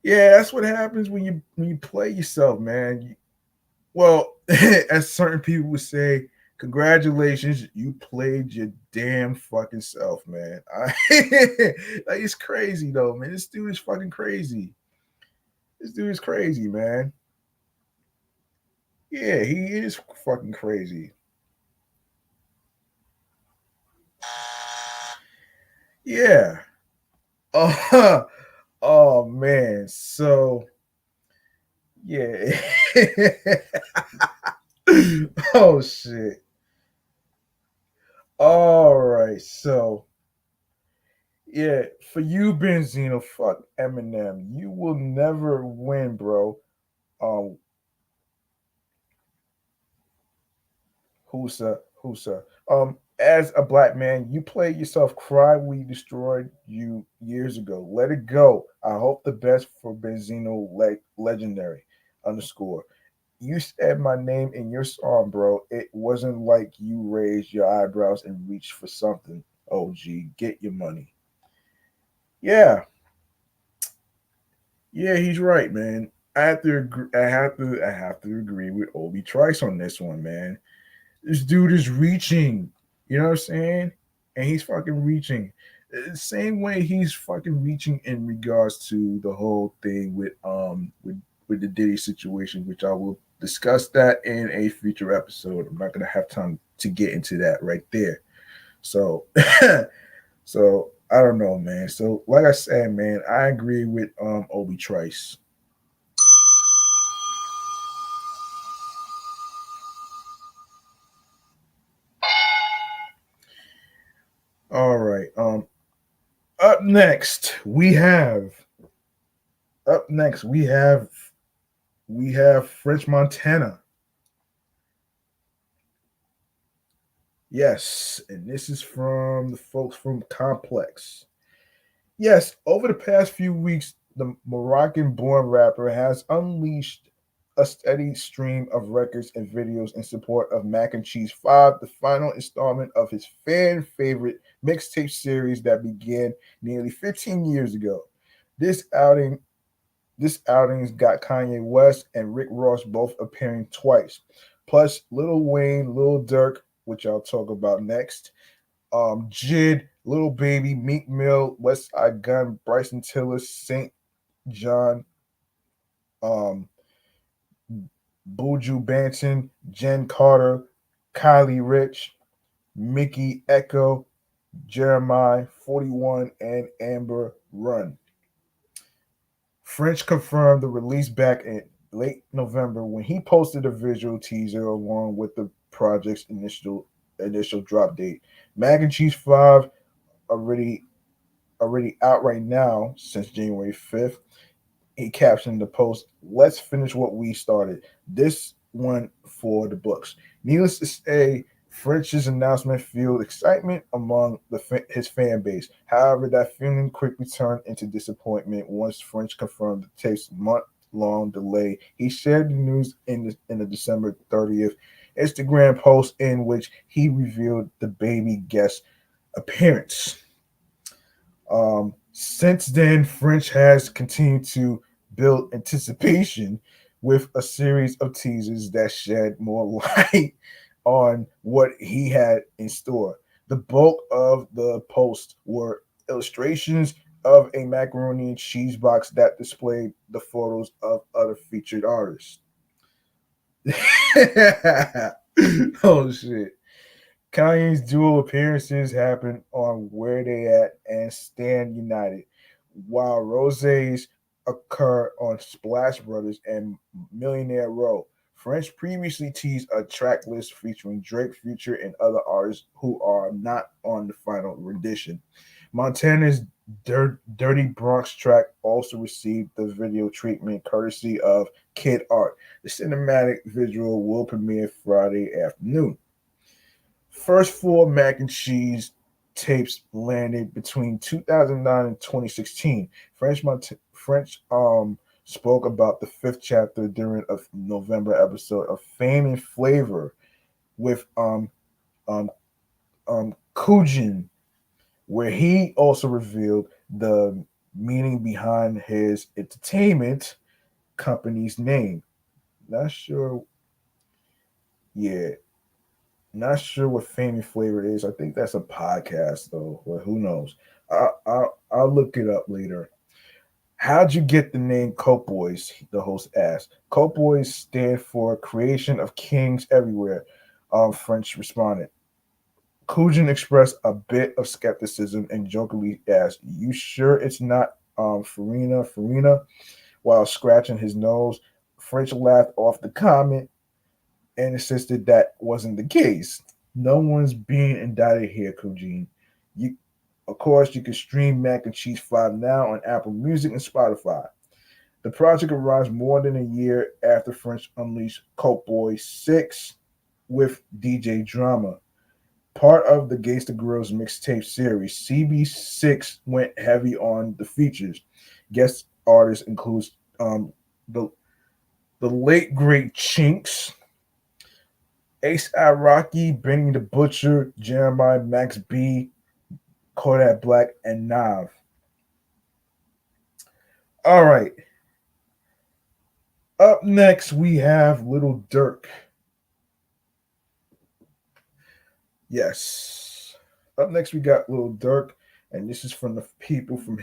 Yeah, that's what happens when you play yourself, man. Well, as certain people would say, congratulations, you played your damn fucking self, man. Like it's crazy though, man. This dude is fucking crazy. This dude is crazy, man. Yeah, he is fucking crazy. Yeah. Oh, oh man. So yeah. Oh shit. All right. So yeah, for you, Benzino, fuck Eminem. You will never win, bro. Um, Husa. As a black man, you played yourself cry. We destroyed you years ago. Let it go. I hope the best for Benzino legendary underscore. You said my name in your song, bro. It wasn't like you raised your eyebrows and reached for something. OG, get your money. Yeah, yeah, he's right, man. I have to agree. I have to agree with Obie Trice on this one, man. This dude is reaching. You know what I'm saying? And he's fucking reaching. The same way he's fucking reaching in regards to the whole thing with the Diddy situation, which I will discuss that in a future episode. I'm not gonna have time to get into that right there. So so I don't know, man. So like I said, man, I agree with Obie Trice. All right. Up next we have French Montana. Yes, and this is from the folks from Complex. Yes, over the past few weeks, the Moroccan born rapper has unleashed a steady stream of records and videos in support of Mac and Cheese 5, the final installment of his fan favorite mixtape series that began nearly 15 years ago. This outing this outing's got Kanye West and Rick Ross both appearing twice, plus Lil Wayne, Lil Durk, which I'll talk about next, Jid, Little Baby, Meek Mill, West Side Gun, Bryson Tiller, Saint John, um, Buju Banton, Jen Carter, Kylie Rich, Mickey Echo, Jeremiah 41, and Amber Run. French confirmed the release back in late November when he posted a visual teaser along with the project's initial drop date. Mac and Cheese 5 already already out right now since January 5th. He captioned the post, "Let's finish what we started. This one for the books." Needless to say, French's announcement fueled excitement among his fan base. However, that feeling quickly turned into disappointment once French confirmed the tape's month-long delay. He shared the news in the December 30th Instagram post in which he revealed the baby guest appearance. Since then, French has continued to build anticipation with a series of teasers that shed more light on what he had in store. The bulk of the post were illustrations of a macaroni and cheese box that displayed the photos of other featured artists. Oh shit. Kanye's dual appearances happened on Where They At and Stand United, while Rose's occur on Splash Brothers and Millionaire Row. French previously teased a track list featuring Drake, Future, and other artists who are not on the final rendition. Montana's Dirty Bronx track also received the video treatment courtesy of Kid Art. The cinematic visual will premiere Friday afternoon. First four mac and cheese tapes landed between 2009 and 2016. French spoke about the fifth chapter during a November episode of Fame and Flavor with Kujin, where he also revealed the meaning behind his entertainment company's name. Not sure. Yeah, not sure what Fame and Flavor is. I think that's a podcast though. Well, who knows? I'll look it up later. How'd you get the name Coke Boys? The host asked. Coke Boys stand for Creation of Kings Everywhere. French responded. Kujin expressed a bit of skepticism and jokingly asked, "You sure it's not Farina?" While scratching his nose. French laughed off the comment and insisted that wasn't the case. No one's being indicted here, Kujin. You, of course, you can stream Mac and Cheese 5 now on Apple Music and Spotify. The project arrives more than a year after French unleashed Coke Boy 6 with DJ Drama. Part of the Gangsta Grills mixtape series, CB6 went heavy on the features. Guest artists include the late great Chinks, A$AP Rocky, Benny the Butcher, Jeremiah Max B, Kodak Black, and Nav. All right. Up next, we have Lil Durk. Yes. Up next, we got Lil Durk, and this is from the people from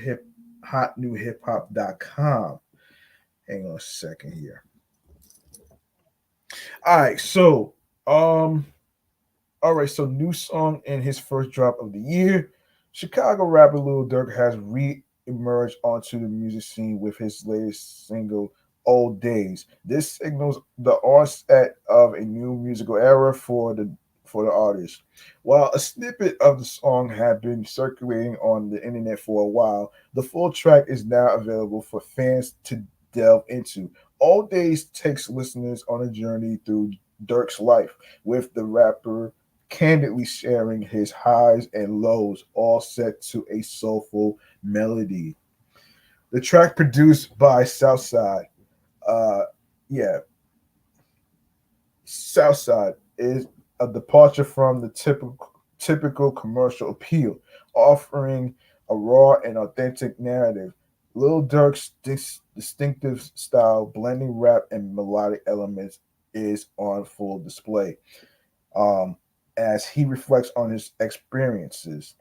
hotnewhiphop.com. Hang on a second here. All right, so new song in his first drop of the year. Chicago rapper Lil Durk has re-emerged onto the music scene with his latest single, Old Days. This signals the onset of a new musical era for the artist. While a snippet of the song had been circulating on the internet for a while, the full track is now available for fans to delve into. Old Days takes listeners on a journey through Durk's life, with the rapper candidly sharing his highs and lows, all set to a soulful melody. The track produced by Southside, uh, yeah, Southside is a departure from the typical commercial appeal, offering a raw and authentic narrative. Lil Durk's distinctive style, blending rap and melodic elements, is on full display as he reflects on his experiences.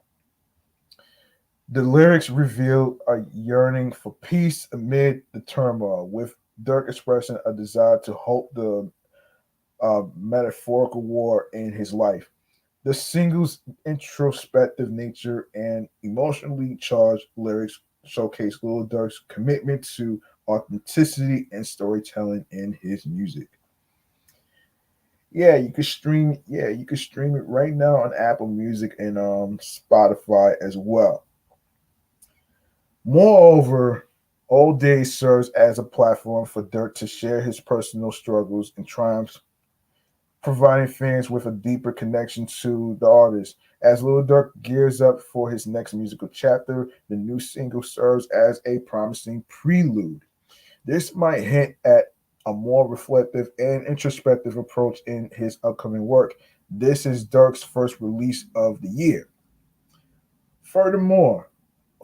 The lyrics reveal a yearning for peace amid the turmoil, with Durk expressing a desire to halt the metaphorical war in his life. The single's introspective nature and emotionally charged lyrics showcase Lil Durk's commitment to authenticity and storytelling in his music. Yeah, you can stream. Yeah, you can stream it right now on Apple Music and Spotify as well. Moreover, Old Days serves as a platform for Durk to share his personal struggles and triumphs, providing fans with a deeper connection to the artist. As Lil Durk gears up for his next musical chapter, the new single serves as a promising prelude. This might hint at a more reflective and introspective approach in his upcoming work. This is Durk's first release of the year. Furthermore,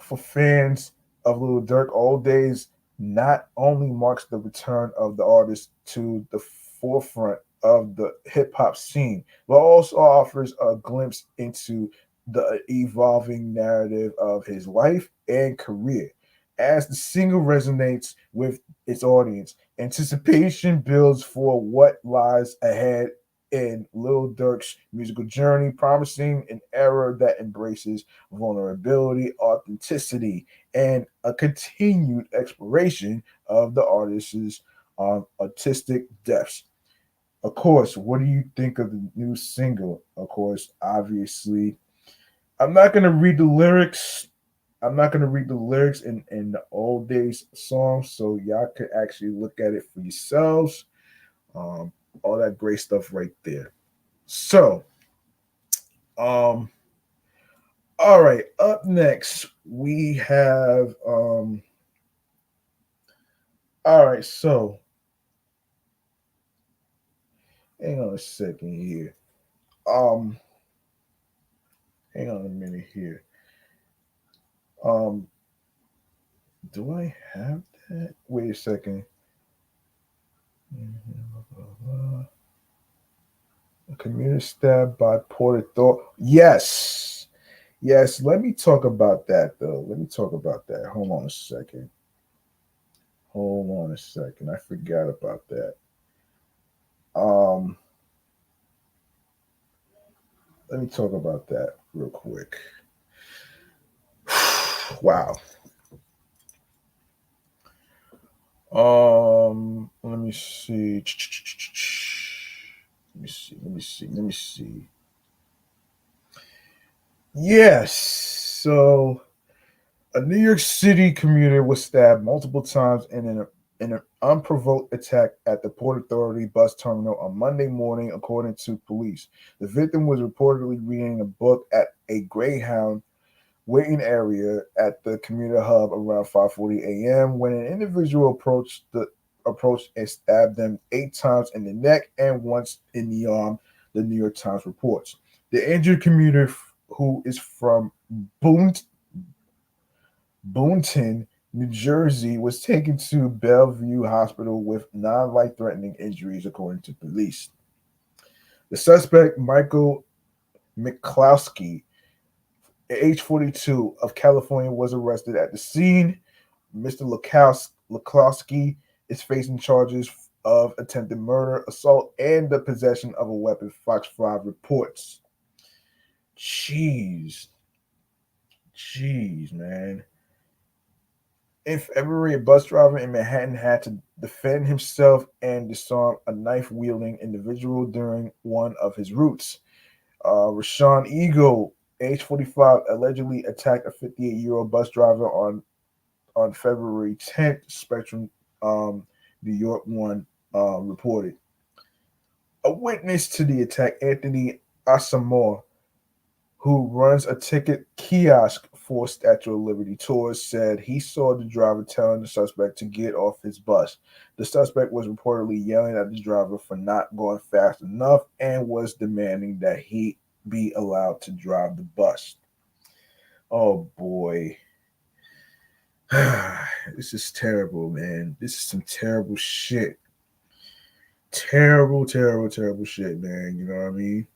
for fans of Lil Durk, Old Days not only marks the return of the artist to the forefront of the hip hop scene, but also offers a glimpse into the evolving narrative of his life and career. As the single resonates with its audience, anticipation builds for what lies ahead in Lil Durk's musical journey, promising an era that embraces vulnerability, authenticity, and a continued exploration of the artist's artistic depths. Of course, what do you think of the new single? Of course, obviously, I'm not going to read the lyrics. I'm not going to read the lyrics in the old days song, so y'all could actually look at it for yourselves. Um, all that great stuff right there. So, um, all right, up next we have all right, so hang on a second here. Um, hang on a minute here. Um, do I have that? Wait a second. A commuter stabbed by Porter Thor. Yes. Yes. Let me talk about that though. Let me talk about that. Hold on a second. Hold on a second. I forgot about that. Um, let me talk about that real quick. Wow. Let me see. Let me see. Let me see. Let me see. Yes. So a New York City commuter was stabbed multiple times in an unprovoked attack at the Port Authority bus terminal on Monday morning, according to police. The victim was reportedly reading a book at a Greyhound waiting area at the commuter hub around 5:40 a.m. when an individual approached and stabbed them 8 times in the neck and once in the arm. The New York Times reports. The injured commuter, who is from Boone, Boonton, New Jersey, was taken to Bellevue Hospital with non-life threatening injuries, according to police. The suspect, Michael McCloskey, age 42, of California, was arrested at the scene. Mr. Lukowski is facing charges of attempted murder, assault, and the possession of a weapon, Fox 5 reports. Jeez. Jeez, man. In February, a bus driver in Manhattan had to defend himself and disarm a knife wielding individual during one of his routes. Rashawn Eagle, age 45, allegedly attacked a 58-year-old bus driver on February 10th, Spectrum New York One reported. A witness to the attack, Anthony Asamoah, who runs a ticket kiosk for Statue of Liberty tours, said he saw the driver telling the suspect to get off his bus. The suspect was reportedly yelling at the driver for not going fast enough and was demanding that he be allowed to drive the bus. Oh boy. This is terrible, man. This is some terrible shit. Terrible, terrible, terrible shit, man. You know what I mean?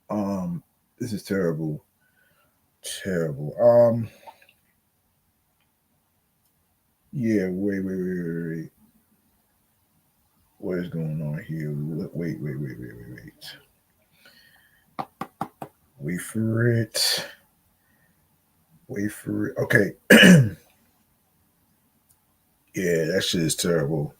Um, this is terrible. Terrible. Yeah, wait. What is going on here? Wait. Wait for it. Wait for it. Okay. Yeah, that shit is terrible.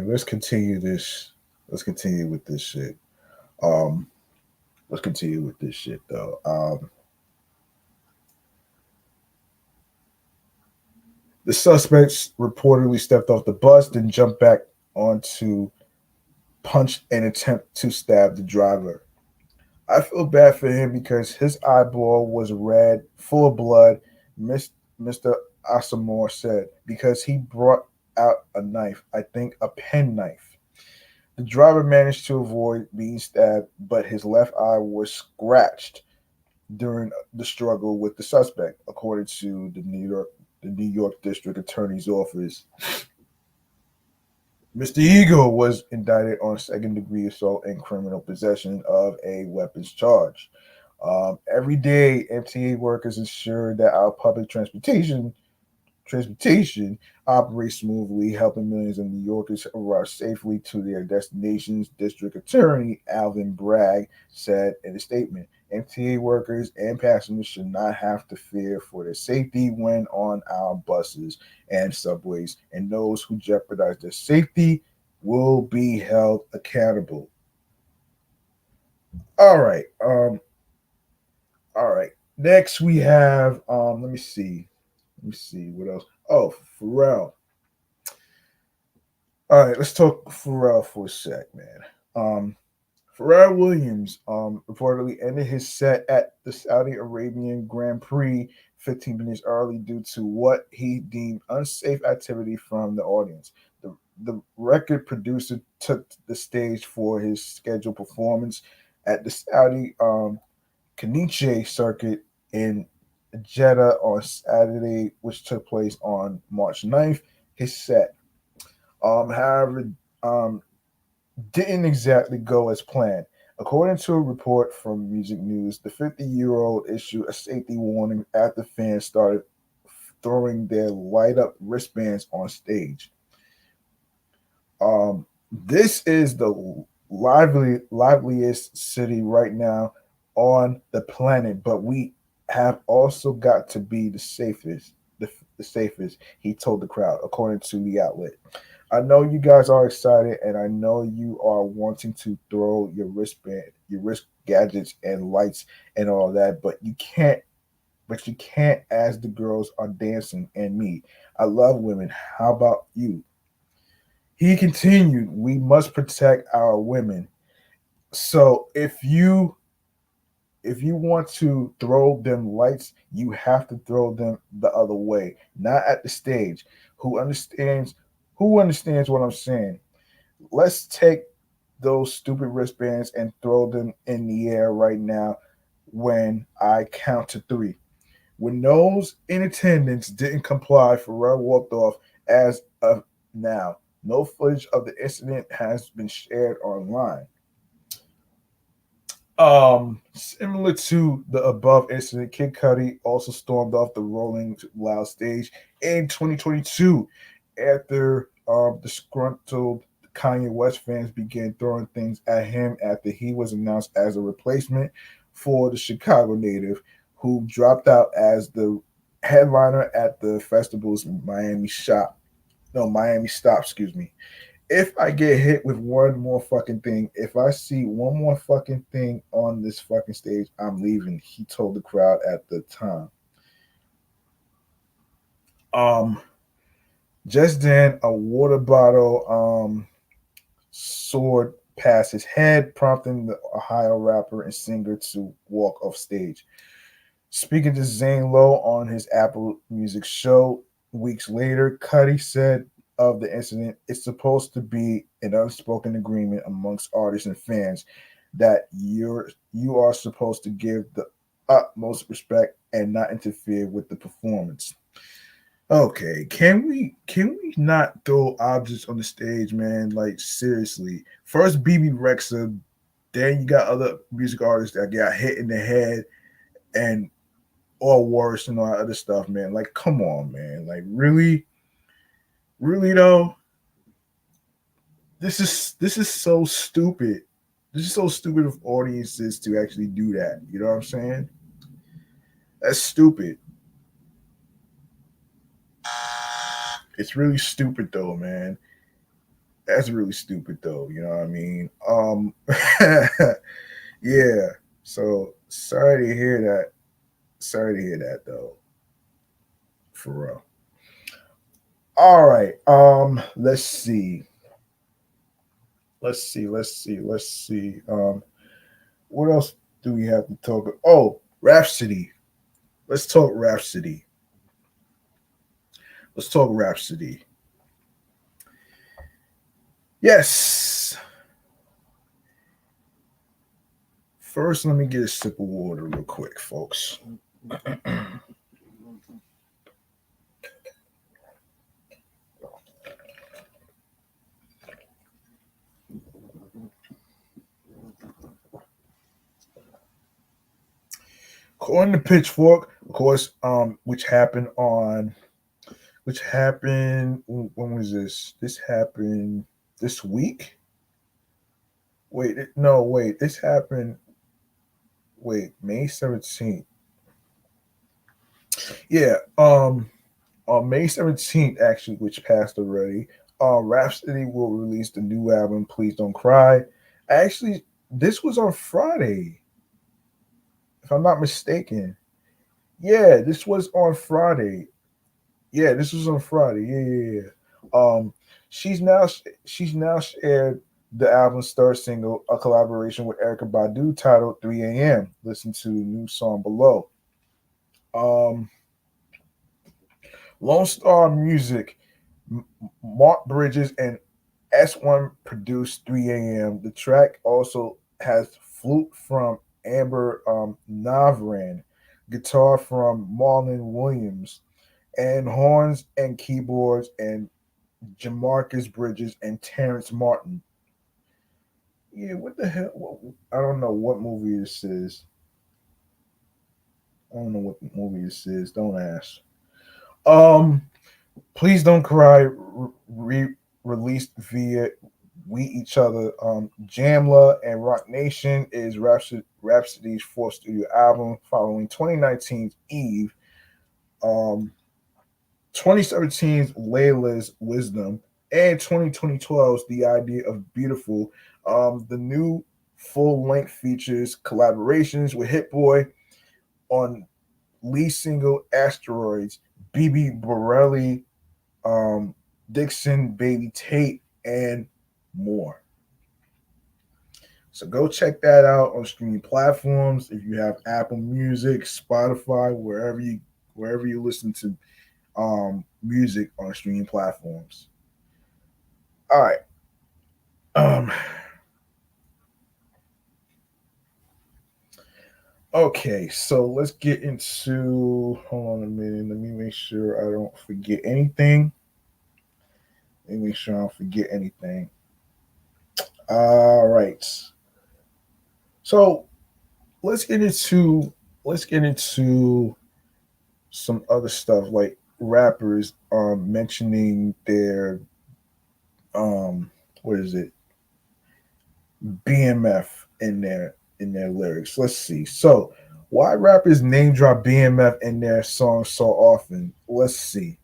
let's continue this. Let's continue with this shit. Um, let's continue with this shit though. The suspects reportedly stepped off the bus, then jumped back onto punch and attempt to stab the driver. I feel bad for him because his eyeball was red, full of blood, Mr. Asamoah said, because he brought out a knife, I think a pen knife. The driver managed to avoid being stabbed, but his left eye was scratched during the struggle with the suspect, according to the New York District Attorney's Office. Mr. Eagle was indicted on second-degree assault and criminal possession of a weapons charge. Every day, MTA workers ensure that our public transportation operates smoothly, helping millions of New Yorkers arrive safely to their destinations, District Attorney Alvin Bragg said in a statement. MTA workers and passengers should not have to fear for their safety when on our buses and subways, and those who jeopardize their safety will be held accountable. All right. All right. Next we have let me see. Let me see what else. Oh, Pharrell. All right, let's talk Pharrell for a sec, man. Pharrell Williams reportedly ended his set at the Saudi Arabian Grand Prix 15 minutes early due to what he deemed unsafe activity from the audience. The record producer took the stage for his scheduled performance at the Saudi Kaniche circuit in Jeddah on Saturday, which took place on March 9th. His set, however, didn't exactly go as planned. According to a report from Music News, the 50-year-old issued a safety warning after fans started throwing their light-up wristbands on stage. This is the liveliest city right now on the planet, but we have also got to be the safest. The safest, he told the crowd, according to the outlet. I know you guys are excited, and I know you are wanting to throw your wristband, your wrist gadgets, and lights, and all that, but you can't. But you can't as the girls are dancing and me. I love women. How about you? He continued, we must protect our women. So if you want to throw them lights, you have to throw them the other way, not at the stage. Who understands what I'm saying? Let's take those stupid wristbands and throw them in the air right now when I count to three. When those in attendance didn't comply, Pharrell walked off as of now. No footage of the incident has been shared online. Similar to the above incident, Kid Cudi also stormed off the Rolling Loud stage in 2022 after disgruntled Kanye West fans began throwing things at him after he was announced as a replacement for the Chicago native, who dropped out as the headliner at the festival's Miami Stop, excuse me. If I get hit with one more fucking thing, if I see one more fucking thing on this fucking stage, I'm leaving, he told the crowd at the time. Um, just then, a water bottle soared past his head, prompting the Ohio rapper and singer to walk off stage. Speaking to Zane Lowe on his Apple Music show weeks later, Cudi said of the incident, it's supposed to be an unspoken agreement amongst artists and fans that you are supposed to give the utmost respect and not interfere with the performance. Okay, can we not throw objects on the stage, man? Like seriously. First BB Rexa, then you got other music artists that got hit in the head and or worse and all that other stuff, man. Like, come on, man. Like, really, really though, this is so stupid. This is so stupid of audiences to actually do that. You know what I'm saying? That's stupid. It's really stupid though, man. That's really stupid though, you know what I mean? Yeah. So sorry to hear that. Sorry to hear that though, for real. All right. Let's see. What else do we have to talk about? Oh, Rhapsody. Let's talk Rhapsody. Let's talk Rhapsody. Yes. First, let me get a sip of water real quick, folks. According to Pitchfork, of course, which happened when was this? This happened this week. Wait, this happened. Wait, May 17th. Yeah, on May 17th, actually, which passed already. Rhapsody will release the new album, Please Don't Cry. Actually, this was on Friday, if I'm not mistaken. Yeah, this was on Friday. Yeah, this was on Friday. Yeah. She's now she's now shared the album's third single, a collaboration with Erykah Badu titled 3 a.m. Listen to the new song below. Um, Lone Star Music, Mark Bridges and S1 produced 3 a.m. The track also has flute from Amber Navran, guitar from Marlon Williams, and horns and keyboards and Jamarcus Bridges and Terrence Martin. Yeah, what the hell? I don't know what movie this is. I don't know what movie this is. Don't ask. Um, Please Don't Cry released via We Each Other. Jamla and Rock Nation is Rhapsody's fourth studio album following 2019's Eve. Um, 2017's Layla's Wisdom, and 2012's The Idea of Beautiful. The new full length features collaborations with Hit Boy on lead single Asteroids, BB Borelli, Dixon, Baby Tate, and more. So go check that out on streaming platforms. If you have Apple Music, Spotify, wherever you listen to music on streaming platforms. All right. Um, okay, so let's get into. Hold on a minute. Let me make sure I don't forget anything. Let me make sure I don't forget anything. All right. So let's get into some other stuff like rappers mentioning their what is it, BMF in their lyrics. Let's see. So why rappers name drop BMF in their songs so often? Let's see.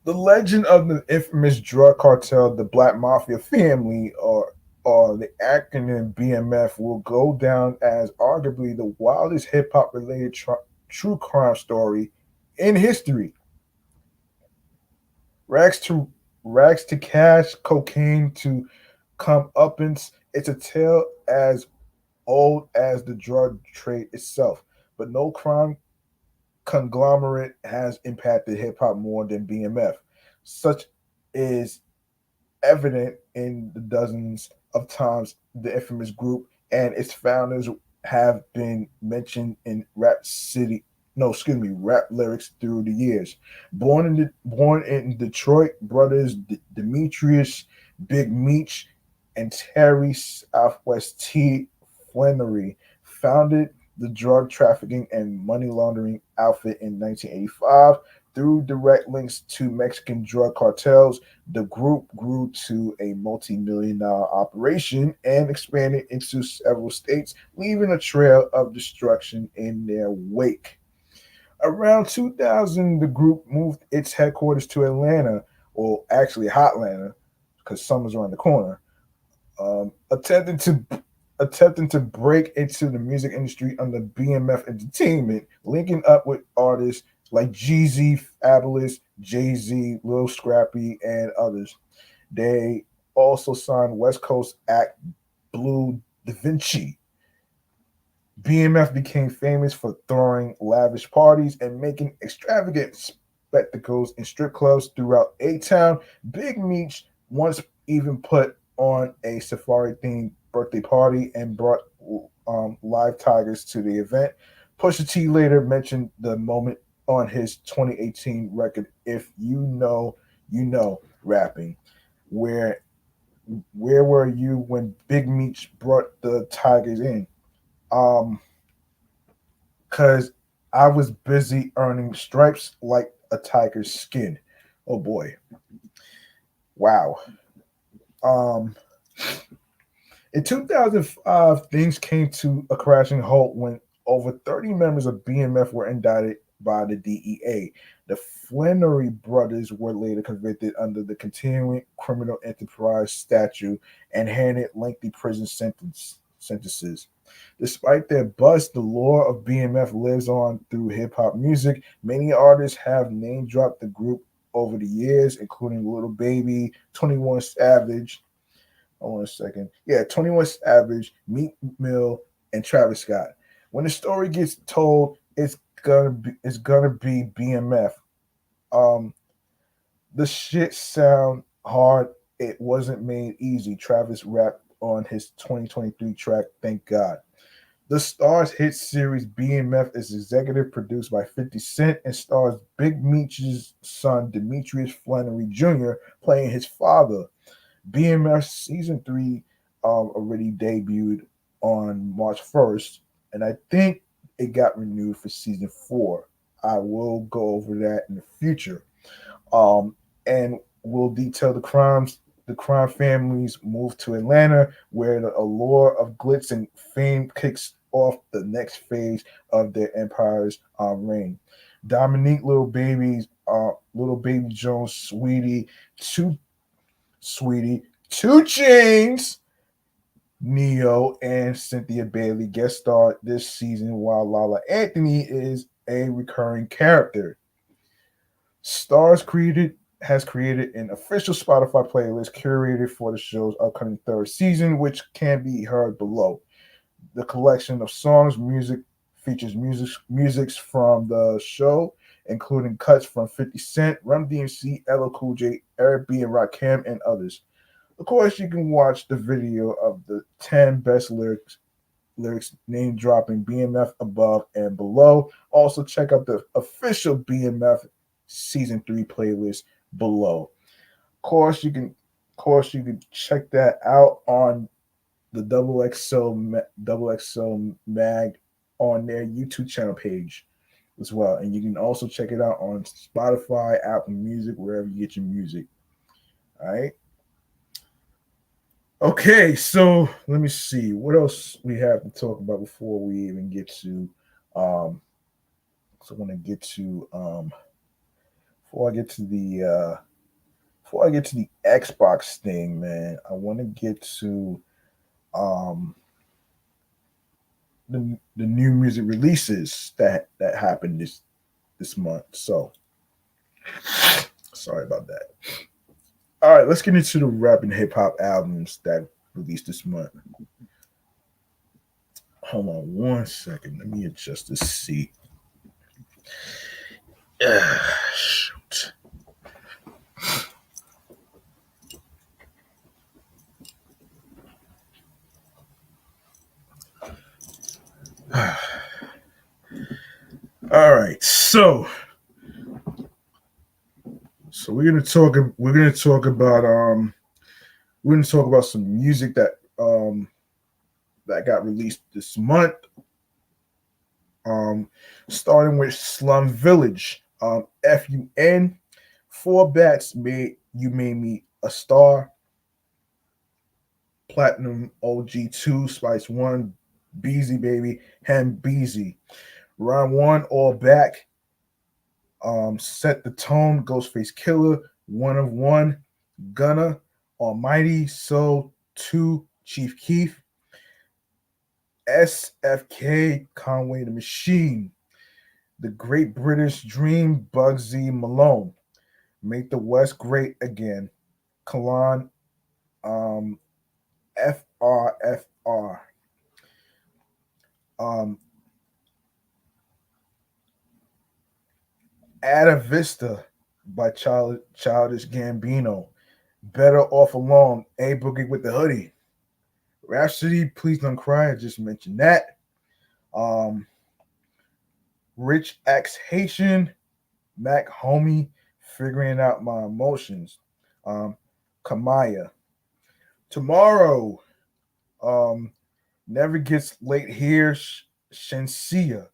The legend of the infamous drug cartel, the Black Mafia family, or the acronym BMF, will go down as arguably the wildest hip hop related true crime story in history. Rags to rags to cash, cocaine to comeuppance. It's a tale as old as the drug trade itself, but no crime conglomerate has impacted hip hop more than BMF. Such is evident in the dozens of times the infamous group and its founders have been mentioned in rap lyrics through the years. Born in Detroit, brothers Demetrius Big Meech and Terry Southwest T Flannery founded the drug trafficking and money laundering outfit in 1985. Through direct links to Mexican drug cartels, the group grew to a multi-million-dollar operation and expanded into several states, leaving a trail of destruction in their wake. Around 2000, the group moved its headquarters to Atlanta, or actually Hotlanta, because summer's around the corner, um, attempting to attempting to break into the music industry under BMF Entertainment, linking up with artists like Jeezy, Fabulous, Jay Z, Lil Scrappy, and others. They also signed West Coast act Blue Da Vinci. BMF became famous for throwing lavish parties and making extravagant spectacles in strip clubs throughout A-Town. Big Meech once even put on a safari-themed birthday party and brought live tigers to the event. Pusha T later mentioned the moment on his 2018 record, "If You Know, You Know," rapping, where where were you when Big Meech brought the tigers in? Um, because I was busy earning stripes like a tiger's skin. Oh boy. Wow. Um, in 2005, things came to a crashing halt when over 30 members of BMF were indicted by the DEA. The Flannery brothers were later convicted under the Continuing Criminal Enterprise statute and handed lengthy prison sentences. Despite their bust, the lore of BMF lives on through hip hop music. Many artists have name dropped the group over the years, including Little Baby, 21 Savage. Hold on a second. Yeah, 21 Savage, Meek Mill, and Travis Scott. When the story gets told, it's gonna be BMF. Um, the shit sound hard. It wasn't made easy. Travis rapped on his 2023 track, "Thank God." The Stars hit series BMF is executive produced by 50 Cent and stars Big Meech's son Demetrius Flannery Jr. playing his father. BMF season 3 already debuted on March 1st, and I think it got renewed for season 4. I will go over that in the future. And will detail the crime families move to Atlanta, where the allure of glitz and fame kicks off the next phase of their empire's reign. Dominique, Little Baby Jones, Sweetie, Two Chains, Neo, and Cynthia Bailey guest star this season, while Lala Anthony is a recurring character. Stars created has created an official Spotify playlist curated for the show's upcoming third season, which can be heard below. The collection of songs, features musics from the show, including cuts from 50 Cent, Run DMC, LL Cool J, Eric B. and Rakim, and others. Of course, you can watch the video of the 10 best lyrics name dropping BMF above and below. Also, check out the official BMF season 3 playlist below. Of course, you can check that out on the Double XL Mag on their YouTube channel page as well, and you can also check it out on Spotify, Apple Music, wherever you get your music. All right. Okay, so let me see what else we have to talk about before we even get to. So I want to get to before I get to the Xbox thing, man. I want to get to um the new music releases that happened this month. So sorry about that. All right, let's get into the rap and hip hop albums that released this month. Hold on one second. Let me adjust this seat. Shoot. All right, so we're gonna talk about some music that got released this month. Starting with Slum Village, FUN, Four Bats made me a star. Platinum OG2, Spice One, Beezy Baby, Hem Beezy. Round one, All Back, Set the Tone, Ghostface Killer, One of One, Gunna, Almighty Soul 2, Chief Keef, SFK, Conway the Machine, The Great British Dream, Bugsy Malone, Make the West Great Again, Kalon, um, FRFR, um, Ada Vista by Childish Gambino, Better Off Alone, A Boogie with the Hoodie, Rhapsody, Please Don't Cry, I just mentioned that. Um, Rich X Haitian, Mac Homie, Figuring Out My Emotions, um, Kamaya. Tomorrow, um, Never Gets Late Here, Shensia,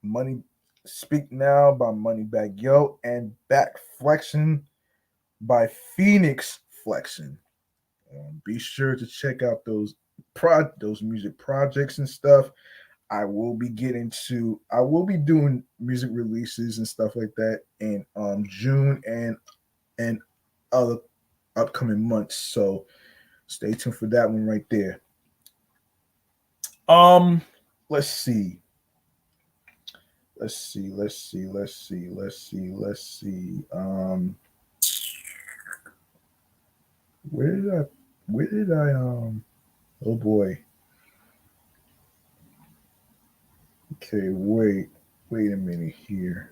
Money Speak Now by Moneybag Yo, and Back Flexion by Phoenix Flexion. Be sure to check out those music projects and stuff. I will be doing music releases and stuff like that in June and other upcoming months. So stay tuned for that one right there. Um, let's see. Let's see. Let's see. Let's see. Let's see. Let's see. Where did I? Where did I? Oh boy. Okay. Wait. Wait a minute here.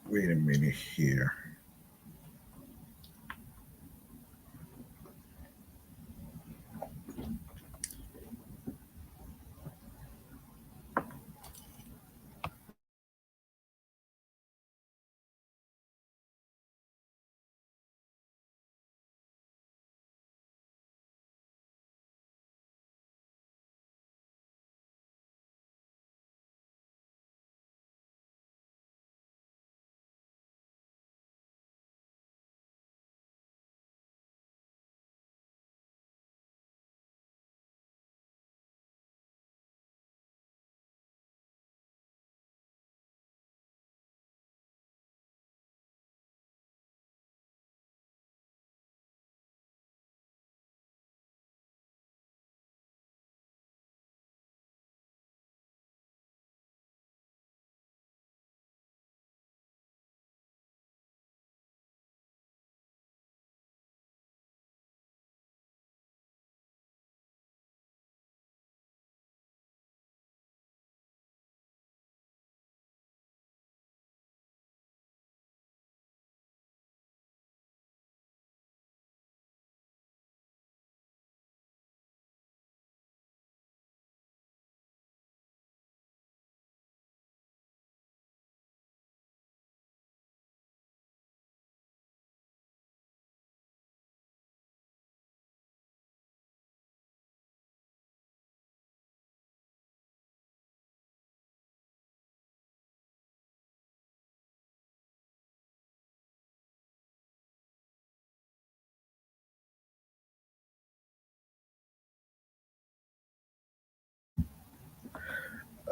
Wait a minute here.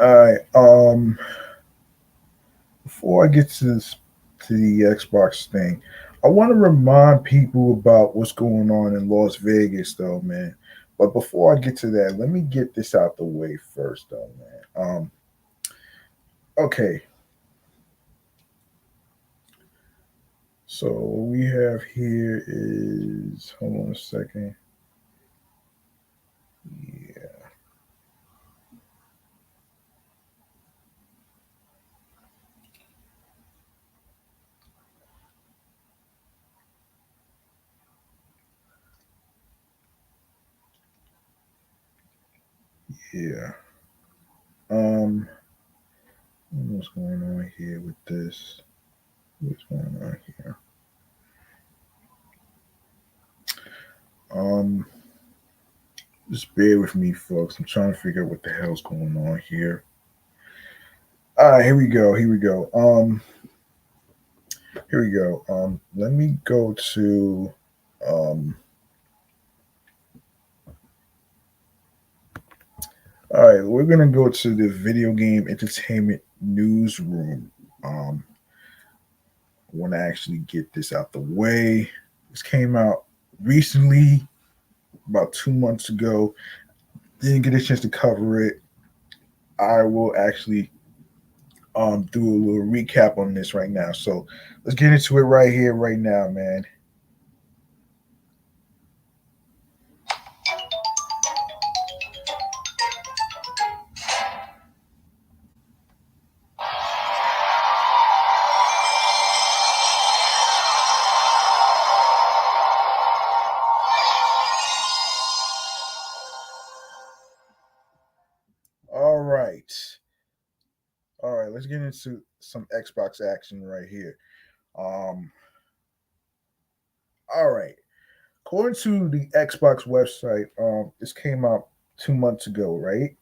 All right. Before I get to the Xbox thing, I want to remind people about what's going on in Las Vegas, though, man. But before I get to that, let me get this out the way first, though, man. Okay. So what we have here is, hold on a second. Yeah. Yeah. What's going on here with this? What's going on here? Um, just bear with me, folks. I'm trying to figure out what the hell's going on here. All right, here we go. Here we go. Here we go. Let me go to um All right, we're gonna go to the video game entertainment newsroom. I want to actually get this out the way. This came out recently, about 2 months ago. Didn't get a chance to cover it. I will actually do a little recap on this right now. So let's get into it right here, right now, man. All right. All right, let's get into some Xbox action right here. Um, all right. According to the Xbox website, this came out 2 months ago, right?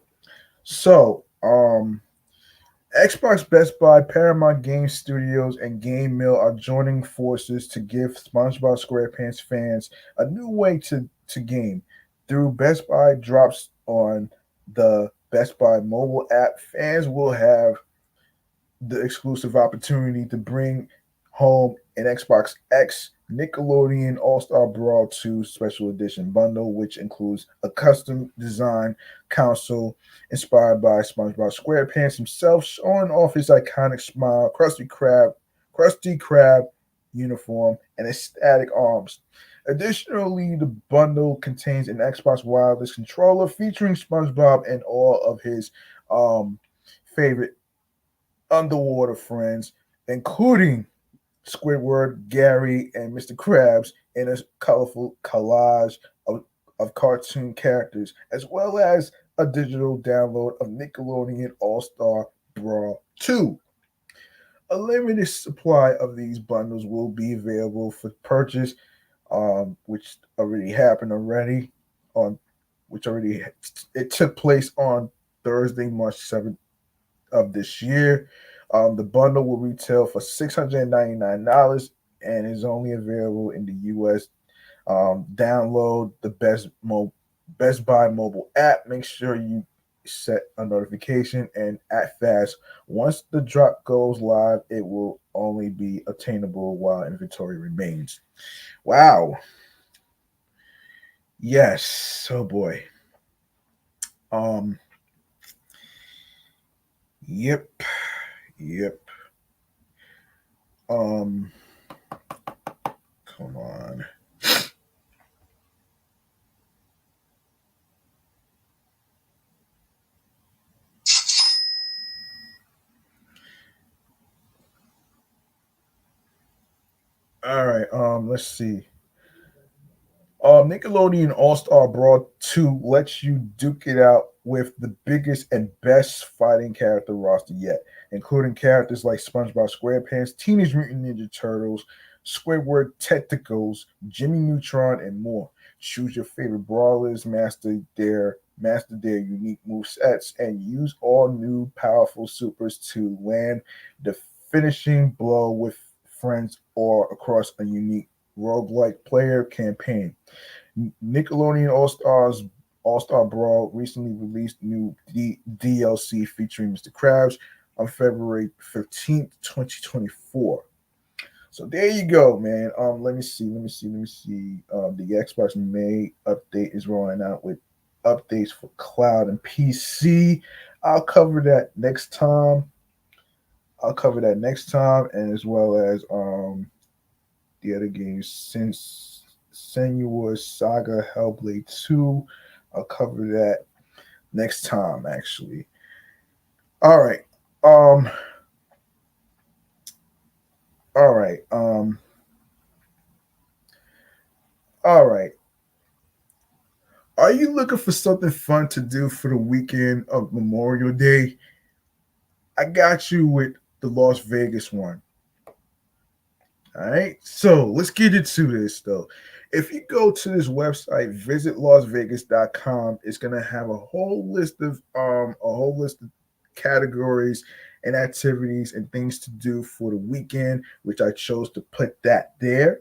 So, Xbox, Best Buy, Paramount Game Studios, and Game Mill are joining forces to give SpongeBob SquarePants fans a new way to game. Through Best Buy drops on the Best Buy mobile app, fans will have the exclusive opportunity to bring home an Xbox X Nickelodeon All Star Brawl 2 Special Edition bundle, which includes a custom design console inspired by SpongeBob SquarePants himself, showing off his iconic smile, Krusty Krab uniform, and his static arms. Additionally, the bundle contains an Xbox Wireless controller featuring SpongeBob and all of his favorite underwater friends, including Squidward, Gary, and Mr. Krabs, in a colorful collage of cartoon characters, as well as a digital download of Nickelodeon All Star Brawl 2. A limited supply of these bundles will be available for purchase, which already happened already on which already it took place on Thursday, March 7th of this year. The bundle will retail for $699 and is only available in the U.S. Download the Best Buy mobile app. Make sure you set a notification and act fast. Once the drop goes live, it will only be obtainable while inventory remains. Wow. Yes. Oh boy. Um. Yep. Yep. Um. Come on. All right. Let's see. Nickelodeon All Star Brawl 2 lets you duke it out with the biggest and best fighting character roster yet, including characters like SpongeBob SquarePants, Teenage Mutant Ninja Turtles, Squidward Tentacles, Jimmy Neutron, and more. Choose your favorite brawlers, master their unique move sets, and use all new powerful supers to land the finishing blow with friends or across a unique roguelike player campaign. Nickelodeon All Star Brawl recently released new DLC featuring Mr. Krabs on February 15th, 2024. So there you go, man. Let me see. The Xbox May update is rolling out with updates for cloud and PC. I'll cover that next time. And as well as the other games since Senua's Saga Hellblade 2. I'll cover that next time, actually. All right. Um, all right. All right. Are you looking for something fun to do for the weekend of Memorial Day? I got you with the Las Vegas one. All right. So let's get into this though. If you go to this website, visit lasvegas.com, it's gonna have a whole list of categories and activities and things to do for the weekend, which I chose to put that there.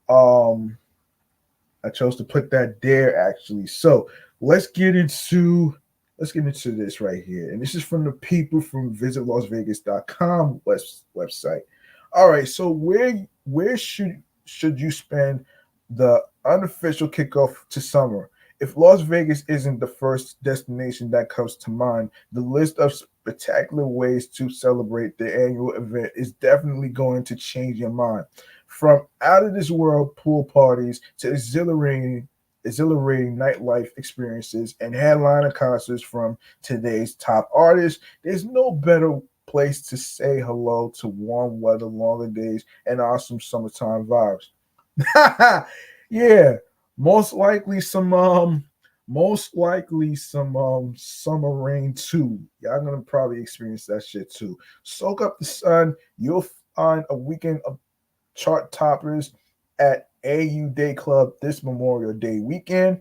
Um I chose to put that there actually. So let's get into let's get into this right here. And this is from the people from visitlasvegas.com website. All right, so where should you spend the unofficial kickoff to summer? If Las Vegas isn't the first destination that comes to mind, the list of spectacular ways to celebrate the annual event is definitely going to change your mind. From out of this world pool parties to exhilarating nightlife experiences and headliner concerts from today's top artists, there's no better place to say hello to warm weather, longer days, and awesome summertime vibes. Yeah, most likely some summer rain too. Y'all gonna probably experience that shit too. Soak up the sun. You'll find a weekend of chart toppers at AU Day Club this Memorial Day weekend.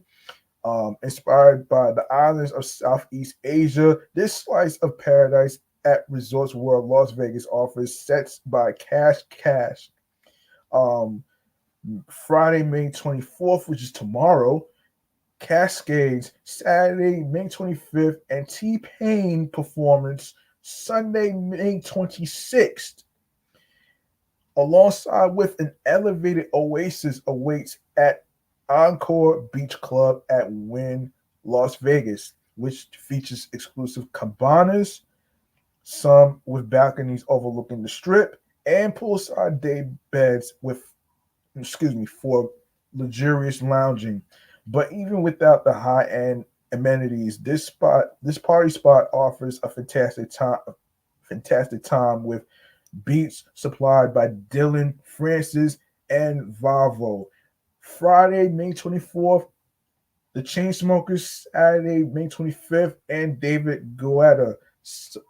Inspired by the islands of Southeast Asia, this slice of paradise at Resorts World Las Vegas offers sets by Cash Cash. Um, Friday, May 24th, which is tomorrow, Cascades, Saturday, May 25th, and T Pain performance Sunday, May 26th. Alongside with an elevated oasis awaits at Encore Beach Club at Wynn, Las Vegas, which features exclusive cabanas, some with balconies overlooking the strip, and poolside day beds for luxurious lounging. But even without the high-end amenities, this party spot offers a fantastic time with beats supplied by Dylan Francis and Vavo. Friday, May 24th, the Chainsmokers, Saturday, May 25th, and David Guetta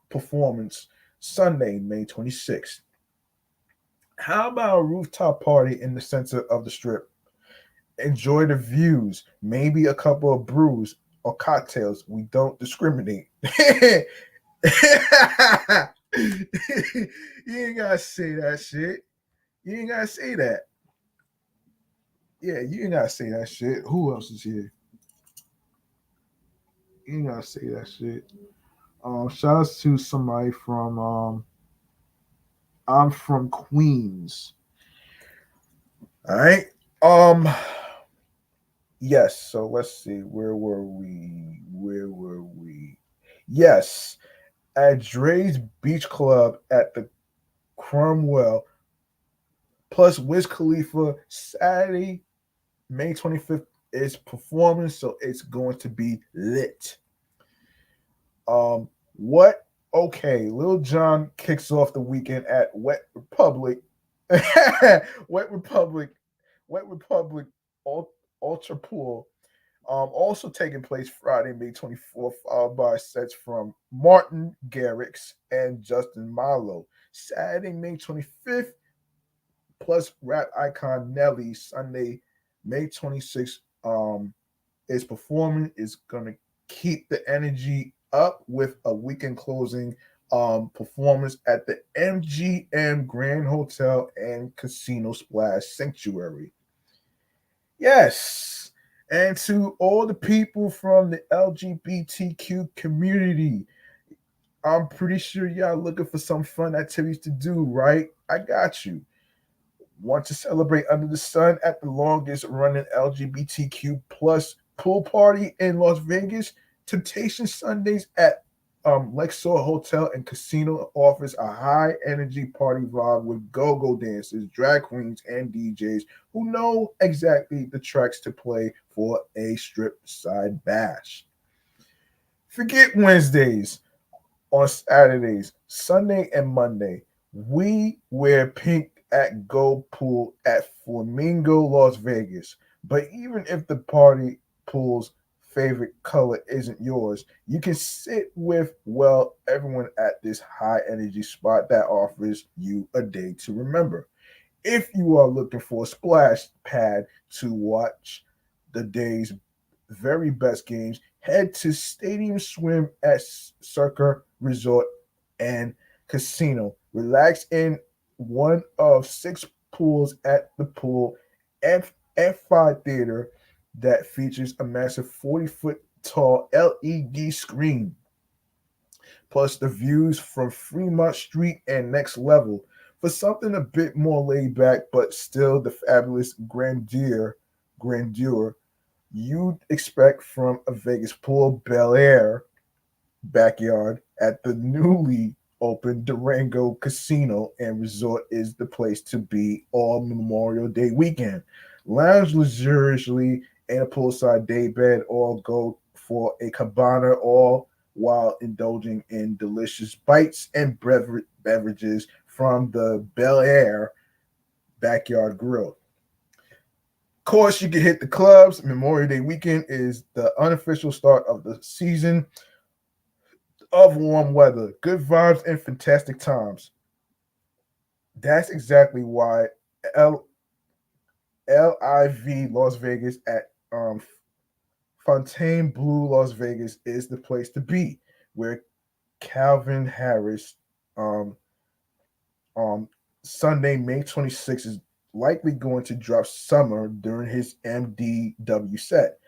performance, Sunday, May 26th. How about a rooftop party in the center of the strip? Enjoy the views, maybe a couple of brews or cocktails. We don't discriminate. You ain't gotta say that shit. You ain't gotta say that. Yeah, you ain't gotta say that shit. Who else is here? You ain't gotta say that shit. Shout out to somebody from I'm from Queens. All right. Yes, so let's see. Where were we? Where were we? Yes. At Dre's Beach Club at the Cromwell, plus Wiz Khalifa Saturday, May 25th is performing, so it's going to be lit. What? Okay, Lil Jon kicks off the weekend at Wet Republic. Wet Republic, Wet Republic Ultra Pool. Also taking place Friday, May 24th, followed by sets from Martin Garrix and Justin Milo. Saturday, May 25th, plus rap icon Nelly. Sunday, May 26th, is performing. Is gonna keep the energy up with a weekend closing performance at the MGM Grand Hotel and Casino Splash Sanctuary. Yes. And to all the people from the LGBTQ community, I'm pretty sure y'all looking for some fun activities to do, right? I got you. Want to celebrate under the sun at the longest running LGBTQ plus pool party in Las Vegas? Temptation Sundays at Lexor Hotel and Casino offers a high energy party vibe with go-go dancers, drag queens, and DJs who know exactly the tracks to play for a strip side bash. Forget Wednesdays. On Saturdays, Sunday, and Monday, we wear pink at Go Pool at Flamingo, Las Vegas. But even if the party pool's favorite color isn't yours, you can sit with, well, everyone at this high energy spot that offers you a day to remember. If you are looking for a splash pad to watch the day's very best games, head to Stadium Swim at Circa Resort and Casino. Relax in one of six pools at the pool F5 Theater that features a massive 40-foot tall LED screen, plus the views from Fremont Street and Next Level. For something a bit more laid back, but still the fabulous grandeur you'd expect from a Vegas pool Bel Air backyard at the newly opened Durango Casino and Resort is the place to be all Memorial Day weekend. Lounge luxuriously in a poolside day bed or go for a cabana, all while indulging in delicious bites and beverages from the Bel Air backyard grill. Of course, you can hit the clubs. Memorial Day weekend is the unofficial start of the season of warm weather, good vibes, and fantastic times. That's exactly why L- LIV Las Vegas at Fontainebleau Las Vegas is the place to be, where Calvin Harris um, um, Sunday, May 26th, is likely going to drop Summer during his MDW set.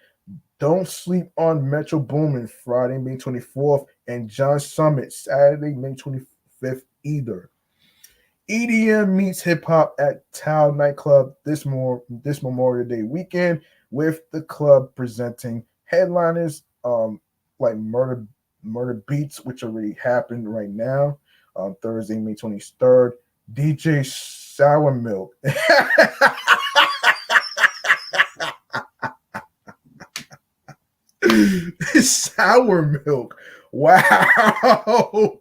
Don't sleep on Metro Boomin Friday, May 24th, and John Summit Saturday, May 25th either. EDM meets hip hop at Tao nightclub this Memorial Day weekend, with the club presenting headliners like Murder Beats, which already happened right now, Thursday, May 23rd. DJ Sour Milk. Sour Milk. Wow.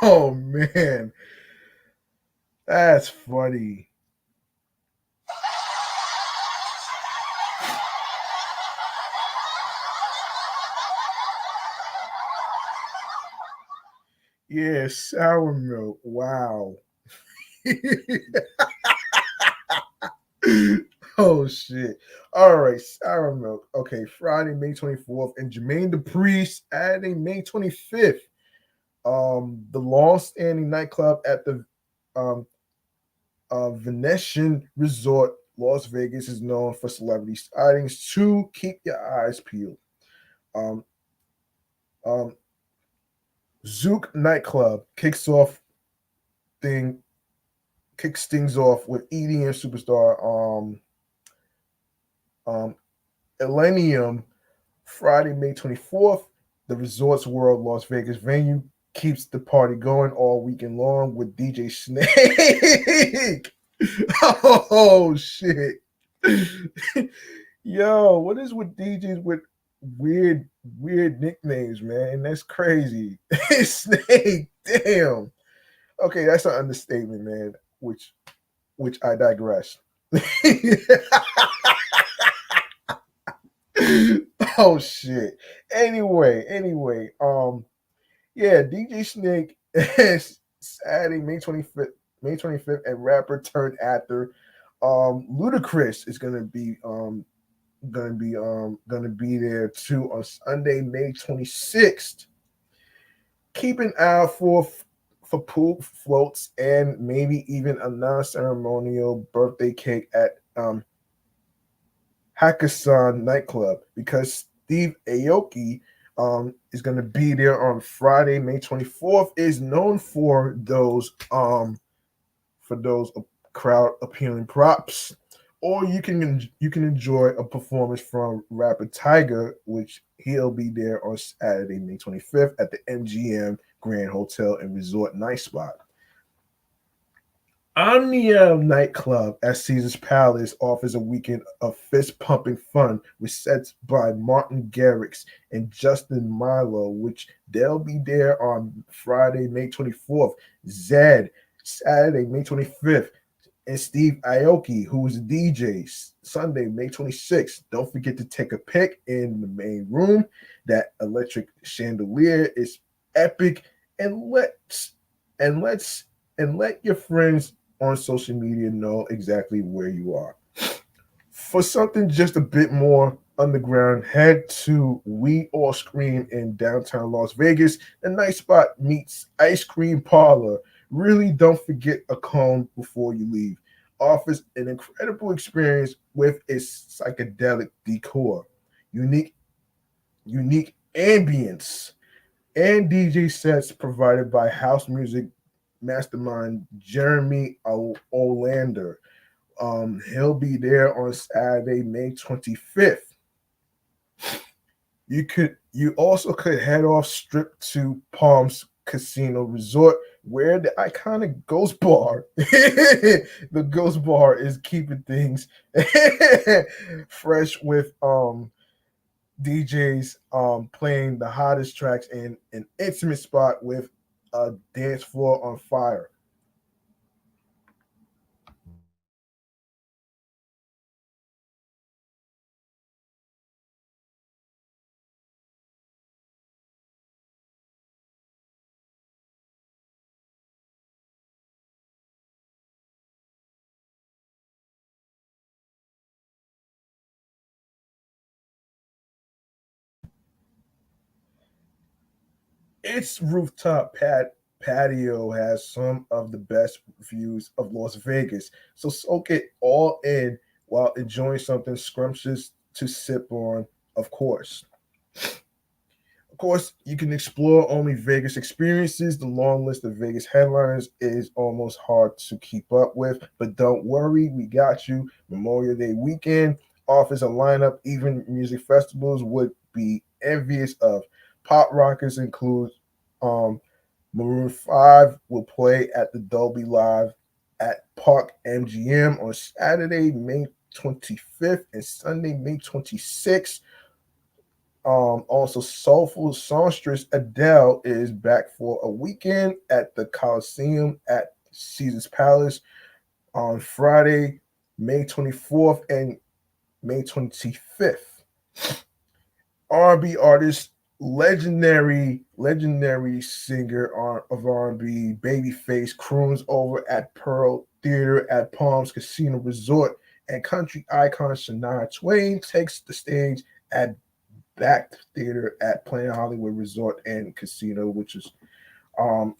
Oh man. That's funny. Yeah, sour milk. Wow. Oh shit. All right, sour milk. Okay, Friday, May 24th, and Jermaine Dupri Saturday, May 25th. The long-standing nightclub at the um Venetian Resort, Las Vegas, is known for celebrity sightings. To keep your eyes peeled. Um, um, Zouk nightclub thing kicks things off with EDM superstar um Elenium Friday, May 24th. The Resorts World Las Vegas venue keeps the party going all weekend long with DJ Snake. Oh shit. Yo, what is with DJs with weird nicknames, man? That's crazy. Snake, damn. Okay, that's an understatement, man. Which I digress. Oh shit. Anyway, yeah, DJ Snake Saturday, May 25th, and rapper turned actor. Ludacris is gonna be there too on Sunday, May 26th. Keep an eye out for pool floats and maybe even a non-ceremonial birthday cake at Hakkasan nightclub, because Steve Aoki is going to be there on Friday, May 24th. Is known for those crowd appealing props, or you can enjoy a performance from rapper Tiger, which he'll be there on Saturday, May 25th at the MGM Grand Hotel and Resort Night Spot. Omnia nightclub at Caesar's Palace offers a weekend of fist-pumping fun with sets by Martin Garrix and Justin Milo, which they'll be there on Friday, May 24th. Zed, Saturday, May 25th. And Steve Aoki, who is a DJ, Sunday, May 26th. Don't forget to take a pic in the main room. That electric chandelier is epic. And let your friends on social media know exactly where you are. For something just a bit more underground, head to We All Scream in downtown Las Vegas. The night spot meets ice cream parlor. Really don't forget a cone before you leave. offers an incredible experience with its psychedelic decor, unique unique ambience, and DJ sets provided by house music mastermind Jeremy Olander. He'll be there on Saturday, May 25th. You also could head off strip to Palms Casino Resort, where the iconic Ghost Bar, the Ghost Bar, is keeping things fresh with DJs playing the hottest tracks in an intimate spot with a dance floor on fire. Its patio has some of the best views of Las Vegas, so soak it all in while enjoying something scrumptious to sip on, of course. Of course, you can explore only Vegas experiences. The long list of Vegas headliners is almost hard to keep up with, but don't worry, we got you. Memorial Day weekend offers a lineup even music festivals would be envious of. Pop rockers include um, Maroon 5 will play at the Dolby Live at Park MGM on Saturday, May 25th and Sunday, May 26th. Also, soulful songstress Adele is back for a weekend at the Coliseum at Caesar's Palace on Friday, May 24th and May 25th. R&B artist, legendary singer of R&B, Babyface croons over at Pearl Theater at Palms Casino Resort, and country icon Shania Twain takes the stage at Back Theater at Planet Hollywood Resort and Casino, which is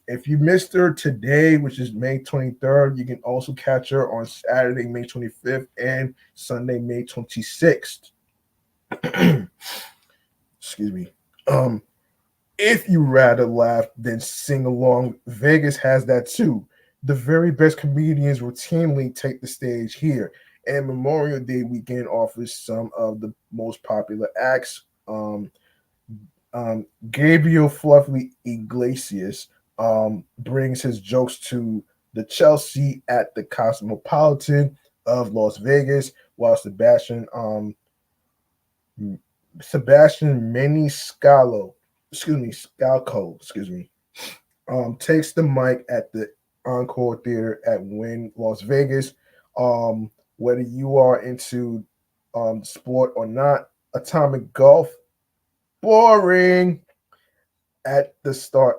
if you missed her today, which is May 23rd, you can also catch her on Saturday, May 25th and Sunday, May 26th. Excuse me. If you rather laugh than sing along, Vegas has that too. The very best comedians routinely take the stage here, and Memorial Day weekend offers some of the most popular acts. Gabriel Fluffy Iglesias brings his jokes to the Chelsea at the Cosmopolitan of Las Vegas, while Sebastian Scalco, takes the mic at the Encore Theater at Wynn, Las Vegas. Whether you are into sport or not, atomic golf, boring at the start.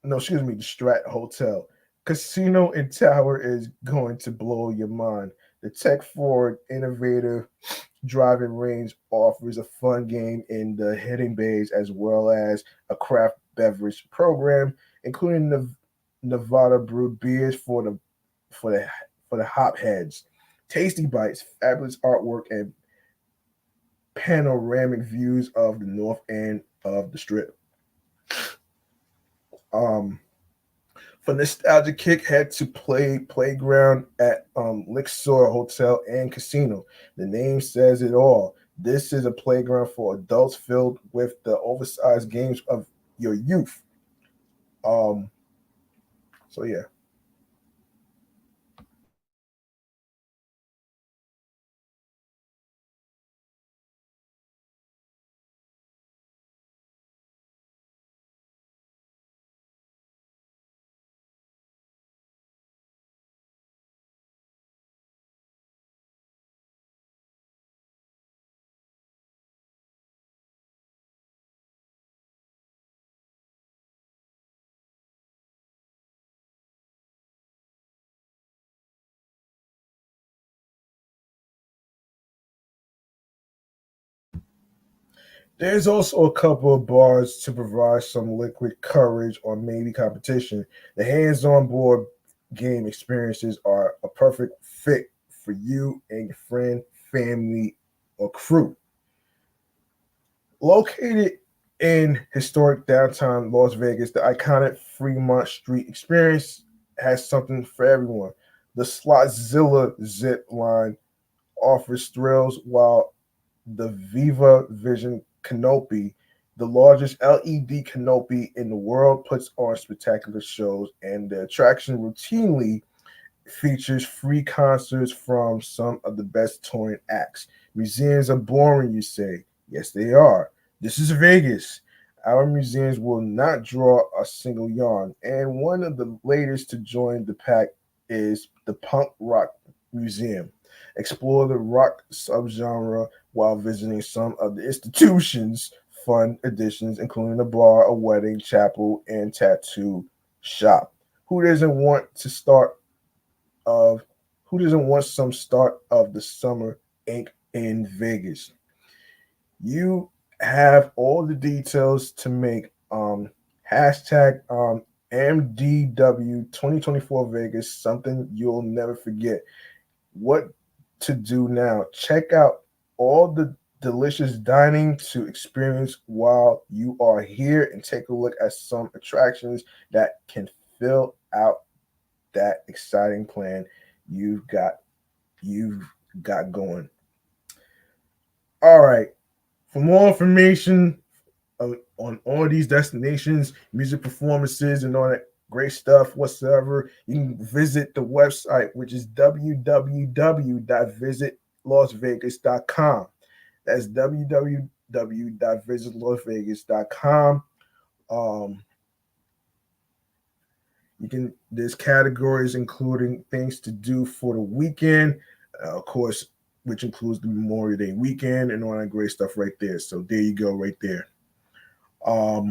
No, excuse me, the Strat Hotel. Casino and Tower is going to blow your mind. The tech forward, innovative driving range offers a fun game in the hitting bays as well as a craft beverage program, including the Nevada brewed beers for the for the hop heads. Tasty bites, fabulous artwork, and panoramic views of the north end of the strip. Um, for nostalgia kick, head to playground at Lixor Hotel and Casino. The name says it all. This is a playground for adults filled with the oversized games of your youth. Um, so yeah. There's also a couple of bars to provide some liquid courage or maybe competition. The hands-on board game experiences are a perfect fit for you and your friend, family, or crew. Located in historic downtown Las Vegas, the iconic Fremont Street experience has something for everyone. The Slotzilla zip line offers thrills, while the Viva Vision Canopy, the largest LED canopy in the world, puts on spectacular shows, and the attraction routinely features free concerts from some of the best touring acts. Museums are boring, you say? Yes, they are. This is Vegas. Our museums will not draw a single yarn. And one of the latest to join the pack is the Punk Rock Museum. Explore the rock subgenre while visiting some of the institution's fun additions, including a bar, a wedding, chapel, and tattoo shop. Who doesn't want to start of who doesn't want some start of the summer ink in Vegas? You have all the details to make hashtag MDW 2024 Vegas something you'll never forget. What to do now? Check out all the delicious dining to experience while you are here, and take a look at some attractions that can fill out that exciting plan you've got going. All right. For more information on all these destinations, music performances, and all that great stuff whatsoever, you can visit the website, which is www.visitlasvegas.com. That's www.visitlasvegas.com. Um, there's categories including things to do for the weekend, of course, which includes the Memorial Day weekend and all that great stuff right there. So there you go, right there. All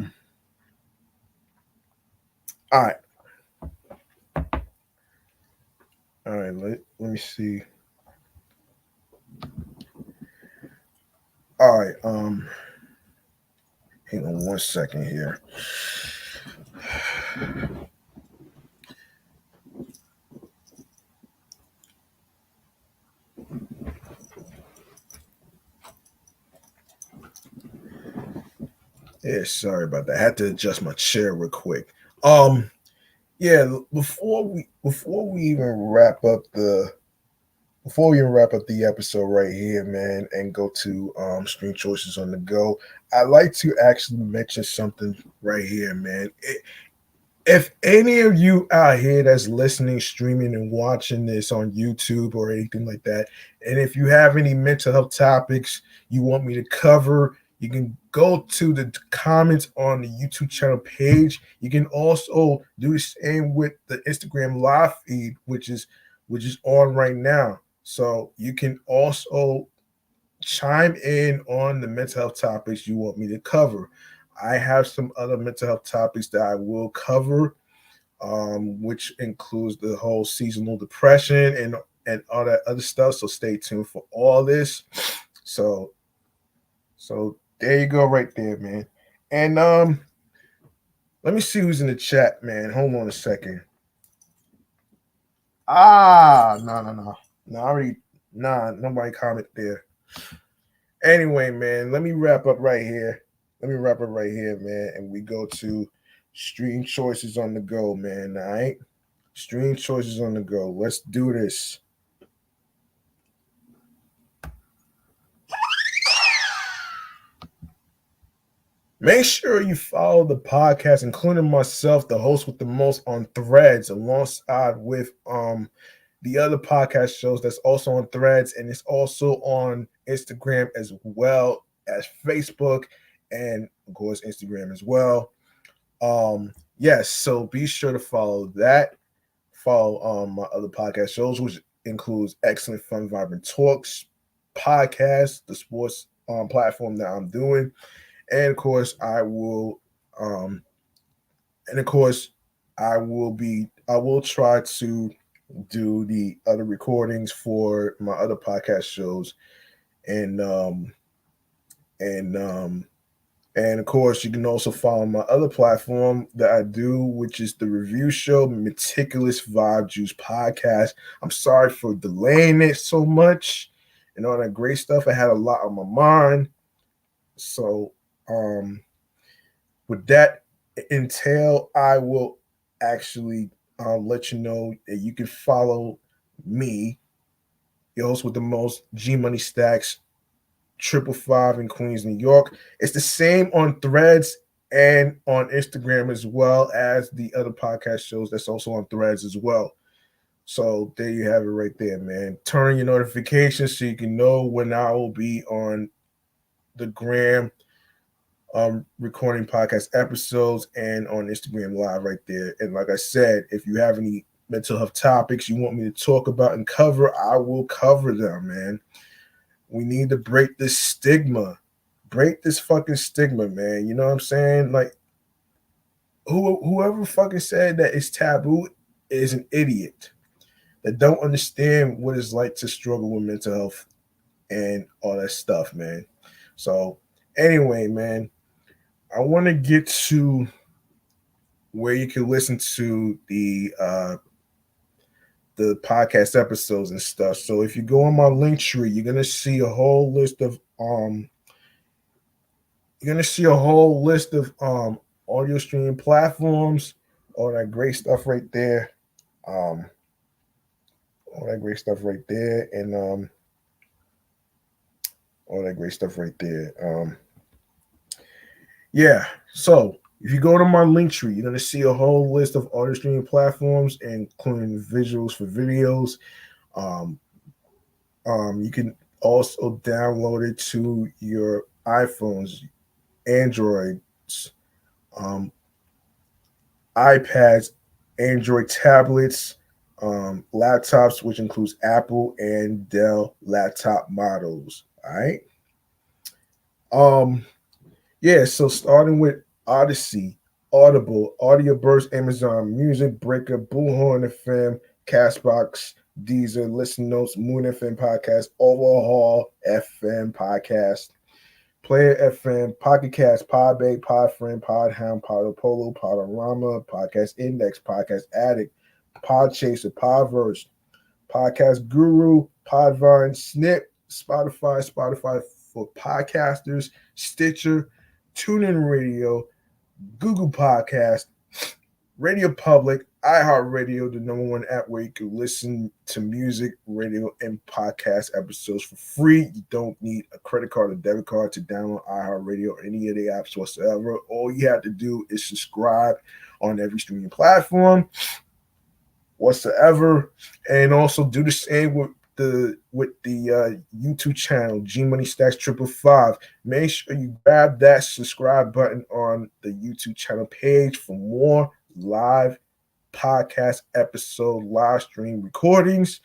right. All right, let me see. All right, hang on one second here. Yeah, sorry about that. I had to adjust my chair real quick. Yeah, before we even wrap up the episode right here, man, and go to stream choices on the go, I'd like to actually mention something right here, man. If any of you out here that's listening, streaming, and watching this on YouTube or anything like that, and if you have any mental health topics you want me to cover, you can go to the comments on the YouTube channel page. You can also do the same with the Instagram live feed, which is on right now. So you can also chime in on the mental health topics you want me to cover. I have some other mental health topics that I will cover, which includes the whole seasonal depression and all that other stuff. So stay tuned for all this. So there you go, right there, man. And let me see who's in the chat, man. Hold on a second. No, I already nobody comment there. Anyway, man, let me wrap up right here. Man, and we go to stream choices on the go, man. All right, stream choices on the go. Let's do this. Make sure you follow the podcast, including myself, the host with the most, on Threads, alongside with the other podcast shows that's also on Threads, and it's also on Instagram as well as Facebook, and of course Instagram as well. Yes, so be sure to follow that. Follow my other podcast shows, which includes Excellent Fun Vibrant Talks podcast, the sports platform that I'm doing. And of course, I will I will try to do the other recordings for my other podcast shows, and And of course, you can also follow my other platform that I do, which is the review show, Meticulous Vibe Juice Podcast. I'm sorry for delaying it so much and all that great stuff. I had a lot on my mind. So, with that entail, I will actually let you know that you can follow me, your host with the most, G Money Stacks, 555 in Queens, New York. It's the same on Threads and on Instagram, as well as the other podcast shows that's also on Threads as well. So there you have it right there, man. Turn on your notifications so you can know when I will be on the gram recording podcast episodes and on Instagram Live right there. And like I said, if you have any mental health topics you want me to talk about and cover, I will cover them, man. We need to break this stigma. Break this fucking stigma, man. You know what I'm saying? Like, whoever fucking said that it's taboo is an idiot that don't understand what it's like to struggle with mental health and all that stuff, man. So, anyway, man, I want to get to where you can listen to the podcast episodes and stuff. So if you go on my link tree, you're gonna see a whole list of audio streaming platforms, all that great stuff right there. All that great stuff right there, and all that great stuff right there. Yeah. So if you go to my link tree, you're gonna see a whole list of audio streaming platforms, including visuals for videos. You can also download it to your iPhones, Androids, iPads, Android tablets, laptops, which includes Apple and Dell laptop models. All right. Yeah, so starting with Odyssey, Audible, Audio Burst, Amazon Music, Breaker, Bullhorn FM, Castbox, Deezer, Listen Notes, Moon FM Podcast, Overhaul FM Podcast, Player FM, Pocket Cast, Podbay, Podfriend, Podhound, Podopolo, Podorama, Podcast Index, Podcast Addict, Podchaser, Podverse, Podcast Guru, Podvine, Snip, Spotify for podcasters, Stitcher, TuneIn Radio, Google Podcast, Radio Public, iHeartRadio, the number one app where you can listen to music, radio, and podcast episodes for free. You don't need a credit card or debit card to download iHeartRadio or any of the apps whatsoever. All you have to do is subscribe on every streaming platform whatsoever, and also do the same with the YouTube channel, G Money Stacks 555. Make sure you grab that subscribe button on the YouTube channel page for more live podcast episode live stream recordings,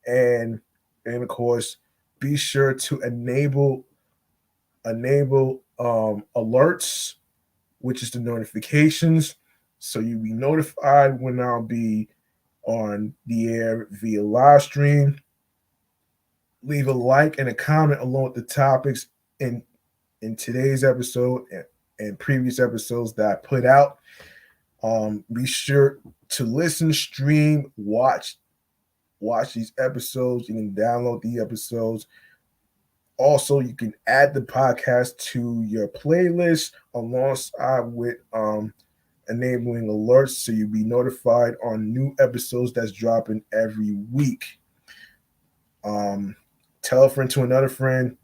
and of course be sure to enable alerts, which is the notifications, so you'll be notified when I'll be on the air via live stream. Leave a like and a comment along with the topics in today's episode and previous episodes that I put out. Be sure to listen, stream, watch these episodes. You can download the episodes. Also, you can add the podcast to your playlist alongside with enabling alerts so you'll be notified on new episodes that's dropping every week. Tell a friend to another friend.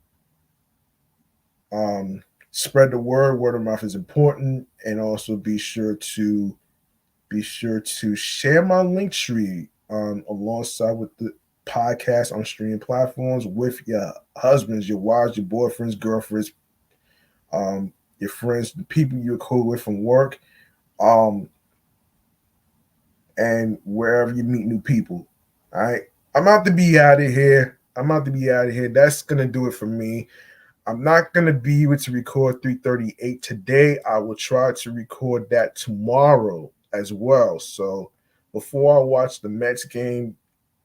Spread the word. Word of mouth is important, and also be sure to share my link tree alongside with the podcast on streaming platforms with your husbands, your wives, your boyfriends, girlfriends, your friends, the people you're cool with from work, and wherever you meet new people. All right, I'm out to be out of here. That's gonna do it for me. I'm not gonna be able to record 338 today. I will try to record that tomorrow as well. So before I watch the Mets game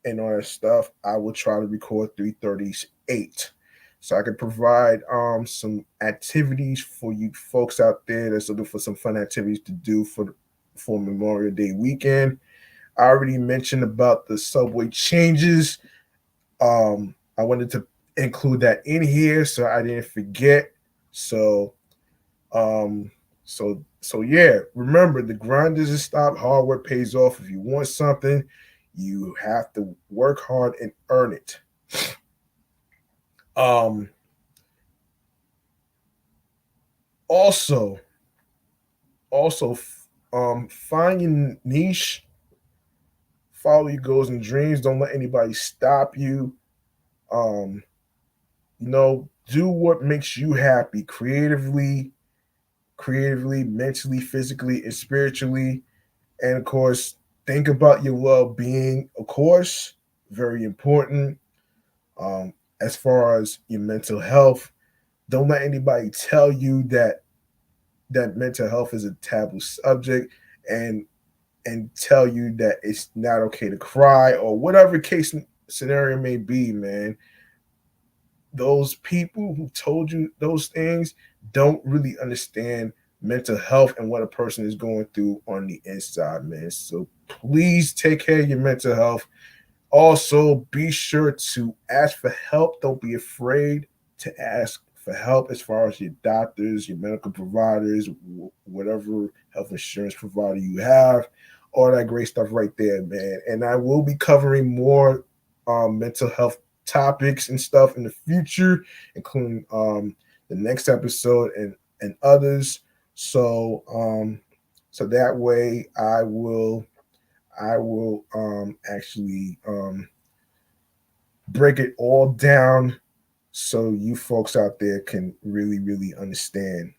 and all that stuff, I will try to record 338. so I could provide some activities for you folks out there that's looking for some fun activities to do for Memorial Day weekend. I already mentioned about the subway changes. I wanted to include that in here so I didn't forget. So um so yeah, remember the grind doesn't stop, hard work pays off. If you want something, you have to work hard and earn it. Um also also find your niche, follow your goals and dreams, don't let anybody stop you. Um do what makes you happy creatively, mentally, physically, and spiritually. And of course, think about your well being, of course, very important. Um, as far as your mental health, don't let anybody tell you that mental health is a taboo subject and tell you that it's not okay to cry or whatever case scenario may be, man. Those people who told you those things don't really understand mental health and what a person is going through on the inside, man. So please take care of your mental health. Also, be sure to ask for help. Don't be afraid to ask for help as far as your doctors, your medical providers, whatever health insurance provider you have, all that great stuff right there, man. And I will be covering more mental health topics and stuff in the future, including the next episode and others. So so that way I will actually break it all down so you folks out there can really understand.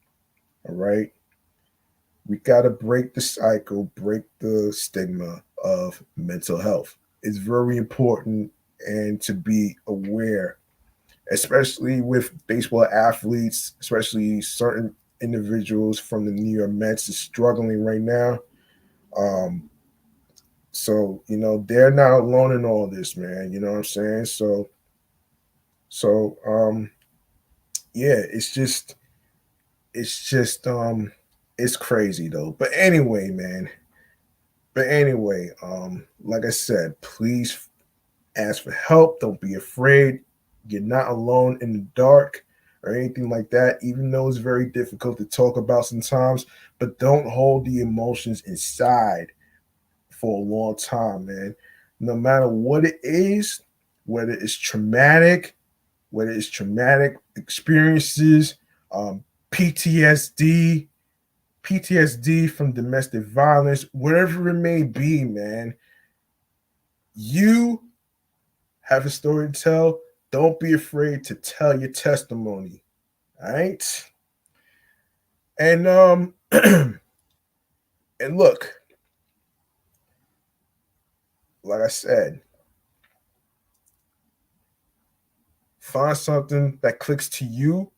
All right. We got to break the cycle, break the stigma of mental health. It's very important and to be aware, especially with baseball athletes, especially certain individuals from the New York Mets is struggling right now. Um, so they're not alone in all this, man. You know what I'm saying? So yeah, it's just it's crazy though. But anyway, like I said, please ask for help. Don't be afraid. You're not alone in the dark or anything like that, even though it's very difficult to talk about sometimes. But don't hold the emotions inside for a long time, man. No matter what it is, whether it's traumatic, whether it's traumatic experiences, um, PTSD, PTSD from domestic violence, whatever it may be, man, you have a story to tell. Don't be afraid to tell your testimony. All right. And and look, like I said, find something that clicks to you,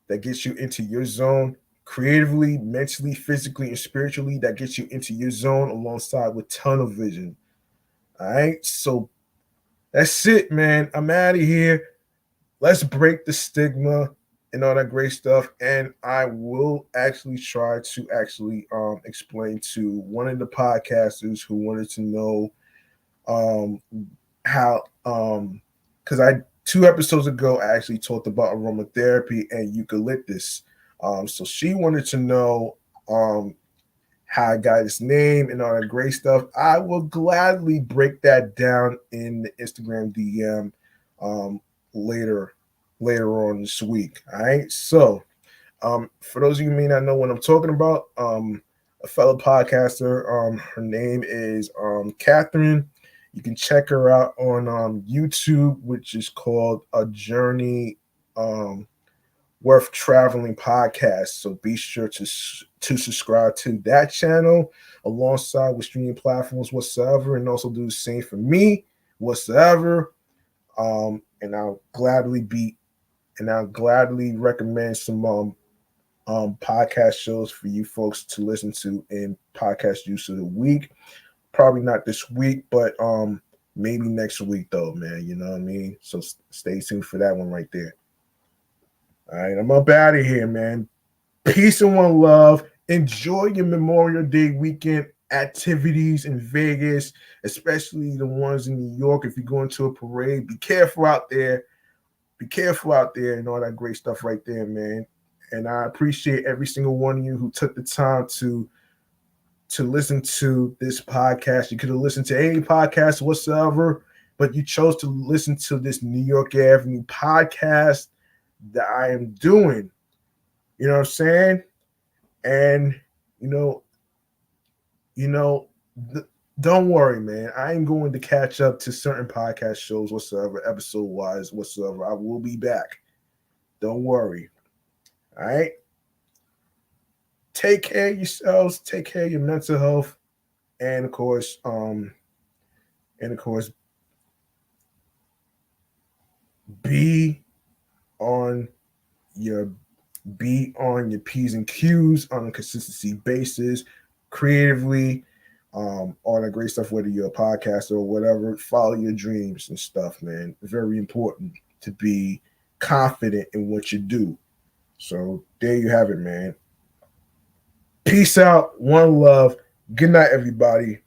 that gets you into your zone creatively, mentally, physically, and spiritually, that gets you into your zone alongside with tunnel vision. All right. So that's it, man. I'm out of here. Let's break the stigma and all that great stuff. And I will actually try to actually explain to one of the podcasters who wanted to know um how because I 2 episodes ago I actually talked about aromatherapy and eucalyptus. So she wanted to know um how I got his name and all that great stuff. I will gladly break that down in the Instagram DM um, later later on this week. All right. So for those of you who may not know what I'm talking about, a fellow podcaster, her name is Catherine. You can check her out on YouTube, which is called A Journey Worth Traveling Podcast. So be sure to subscribe to that channel alongside with streaming platforms whatsoever, and also do the same for me whatsoever. And I'll gladly recommend some podcast shows for you folks to listen to in podcast use of the week. Probably not this week, but Maybe next week though, man. You know what I mean? So stay tuned for that one right there. All right, I'm up out of here, man. Peace and one love. Enjoy your Memorial Day weekend activities in Vegas, especially the ones in New York. If you're going to a parade, be careful out there. Be careful out there and all that great stuff right there, man. And I appreciate every single one of you who took the time to listen to this podcast. You could have listened to any podcast whatsoever, but you chose to listen to this New York Avenue podcast that I am doing. You know what I'm saying? And don't worry, man. I ain't going to catch up to certain podcast shows whatsoever, episode wise whatsoever. I will be back. Don't worry. All right. Take care of yourselves. Take care of your mental health, and of course, be on your P's and Q's on a consistency basis, creatively, all that great stuff, whether you're a podcaster or whatever. Follow your dreams and stuff, man. Very important to be confident in what you do. So there you have it, man. Peace out. One love. Good night, everybody.